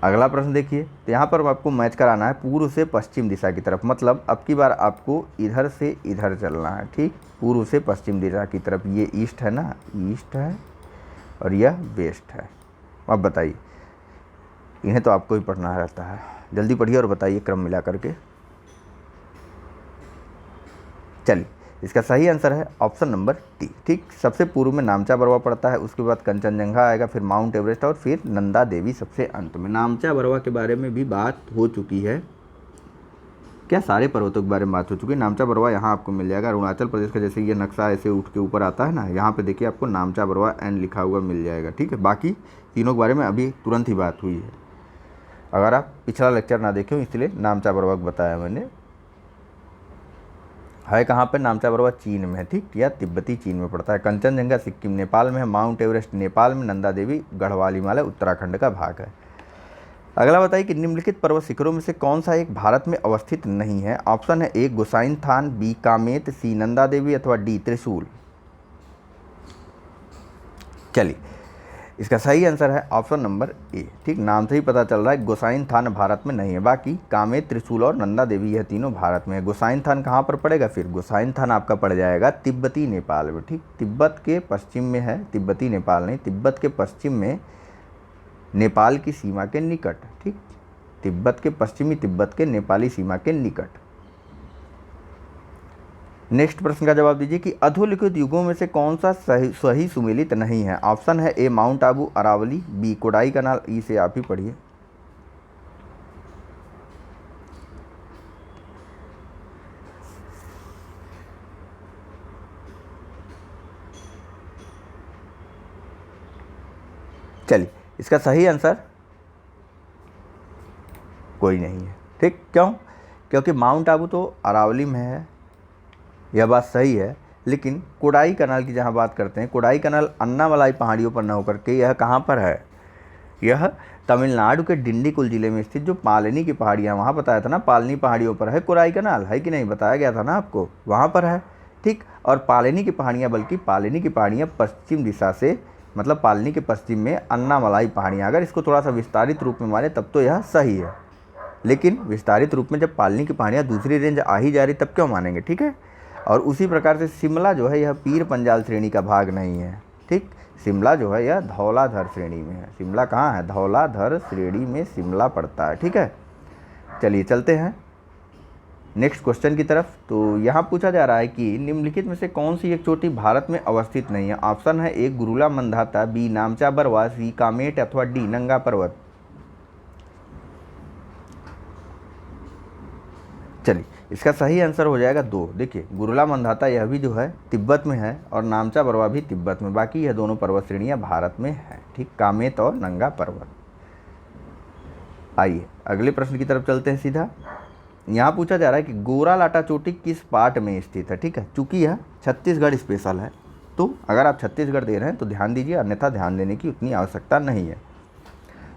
अगला प्रश्न देखिए, तो यहाँ पर आपको मैच कराना है पूर्व से पश्चिम दिशा की तरफ, मतलब अब की बार आपको इधर से इधर चलना है, ठीक। पूर्व से पश्चिम दिशा की तरफ, ये ईस्ट है ना, ईस्ट है और यह वेस्ट है। अब बताइए, इन्हें तो आपको ही पढ़ना रहता है, जल्दी पढ़िए और बताइए क्रम मिला करके। चलिए इसका सही आंसर है ऑप्शन नंबर डी, ठीक। सबसे पूर्व में नामचा बरवा पड़ता है, उसके बाद कंचनजंगा आएगा, फिर माउंट एवरेस्ट और फिर नंदा देवी सबसे अंत में। नामचा बरवा के बारे में भी बात हो चुकी है, क्या सारे पर्वतों के बारे में बात हो चुकी है। नामचा बरवा यहाँ आपको मिल जाएगा, अरुणाचल प्रदेश का जैसे ये नक्शा ऐसे उठ के ऊपर आता है ना, यहाँ पे देखिए आपको नामचा बरवा एन लिखा हुआ मिल जाएगा, ठीक है। बाकी तीनों के बारे में अभी तुरंत ही बात हुई है, अगर आप पिछला लेक्चर ना देखे हो इसलिए नामचा बरवा बताया मैंने। है कहाँ पे? नामचा बरवा चीन में है, ठीक, या तिब्बती चीन में पड़ता है। कंचनजंगा सिक्किम नेपाल में है, माउंट एवरेस्ट नेपाल में, नंदा देवी गढ़वाल हिमालय उत्तराखंड का भाग है। अगला बताइए कि निम्नलिखित पर्वत शिखरों में से कौन सा एक भारत में अवस्थित नहीं है। ऑप्शन है ए गोसाइनथान, बी कामेत, सी नंदा देवी अथवा डी त्रिशूल। चलिए इसका सही आंसर है ऑप्शन नंबर ए, ठीक। नाम से ही पता चल रहा है गोसाइनथान भारत में नहीं है, बाकी कामेत, त्रिशूल और नंदा देवी यह तीनों भारत में है। गोसाइनथान कहाँ पर पड़ेगा? फिर गोसाइनथान आपका पड़ जाएगा तिब्बती नेपाल में, ठीक। तिब्बत के पश्चिम में है, तिब्बती नेपाल नहीं, तिब्बत के पश्चिम में नेपाल की सीमा के निकट, ठीक। तिब्बत के पश्चिमी तिब्बत के नेपाली सीमा के निकट। नेक्स्ट प्रश्न का जवाब दीजिए कि अधोलिखित युगों में से कौन सा सही सुमेलित नहीं है। ऑप्शन है ए माउंट आबू अरावली, बी कोडाई कनाल, ई से आप ही पढ़िए। चलिए इसका सही आंसर कोई नहीं है, ठीक। क्यों? क्योंकि माउंट आबू तो अरावली में है, यह बात सही है, लेकिन कोडाई कनाल की जहाँ बात करते हैं, कोडाई कनाल अन्नामलाई पहाड़ियों पर न होकर के यह कहाँ पर है? यह तमिलनाडु के डिंडीगुल जिले में स्थित जो पालनी की पहाड़ियाँ, वहाँ बताया था ना, पालनी पहाड़ियों पर है कोडाई कनाल, है कि नहीं? बताया गया था ना आपको, वहाँ पर है, ठीक। और पालनी की पहाड़ियाँ, बल्कि पालनी की पहाड़ियाँ पश्चिम दिशा से, मतलब पालनी के पश्चिम में अन्नामलाई पहाड़ियाँ, अगर इसको थोड़ा सा विस्तारित रूप में माने तब तो यह सही है, लेकिन विस्तारित रूप में जब पालनी की पहाड़ियाँ दूसरी रेंज आ ही जा रही तब क्यों मानेंगे, ठीक है। और उसी प्रकार से शिमला जो है यह पीर पंजाल श्रेणी का भाग नहीं है, ठीक। शिमला जो है यह धौलाधर श्रेणी में है। शिमला कहाँ है, धौलाधर श्रेणी में शिमला पड़ता है, ठीक है। चलिए चलते हैं नेक्स्ट क्वेश्चन की तरफ। तो यहाँ पूछा जा रहा है कि निम्नलिखित में से कौन सी एक चोटी भारत में अवस्थित नहीं है। ऑप्शन है ए गुरुला मंदाता, बी नामचा बरवा, सी कामेट अथवा डी नंगा पर्वत। चलिए इसका सही आंसर हो जाएगा 2। देखिए गुरुला मंदाता यह भी जो है तिब्बत में है और नामचा बरवा भी तिब्बत में, बाकी यह दोनों पर्वत श्रेणियाँ भारत में हैं, ठीक। कामेत और नंगा पर्वत। आइए अगले प्रश्न की तरफ चलते हैं सीधा। यहाँ पूछा जा रहा है कि गोरा लाटा चोटी किस पार्ट में स्थित है, ठीक है। चूंकि यह छत्तीसगढ़ स्पेशल है तो अगर आप छत्तीसगढ़ दे रहे हैं तो ध्यान दीजिए, अन्यथा ध्यान देने की उतनी आवश्यकता नहीं है।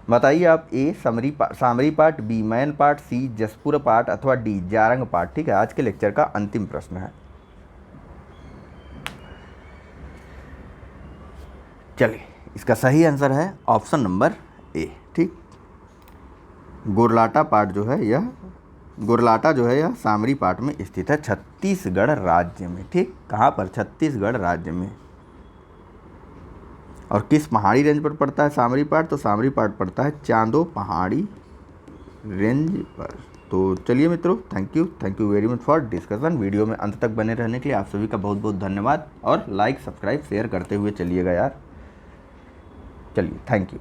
बताइए आप, ए सामरी पार्ट, बी मैन पार्ट, सी जसपुर पार्ट अथवा डी जारंग पार्ट, ठीक है। आज के लेक्चर का अंतिम प्रश्न है। चलिए इसका सही आंसर है ऑप्शन नंबर ए, ठीक। गोरलाटा पार्ट जो है यह गोरलाटा जो है यह सामरी पार्ट में स्थित है, छत्तीसगढ़ राज्य में, ठीक। कहाँ पर, छत्तीसगढ़ राज्य में। और किस पहाड़ी रेंज पर पड़ता है सामरी पार्ट, तो सामरी पार्ट पड़ता है चांदो पहाड़ी रेंज पर। तो चलिए मित्रों, thank you very much for discussion. Video में अंत तक बने रहने के लिए आप सभी का बहुत बहुत धन्यवाद और लाइक सब्सक्राइब शेयर करते हुए चलिएगा यार। चलिए थैंक यू।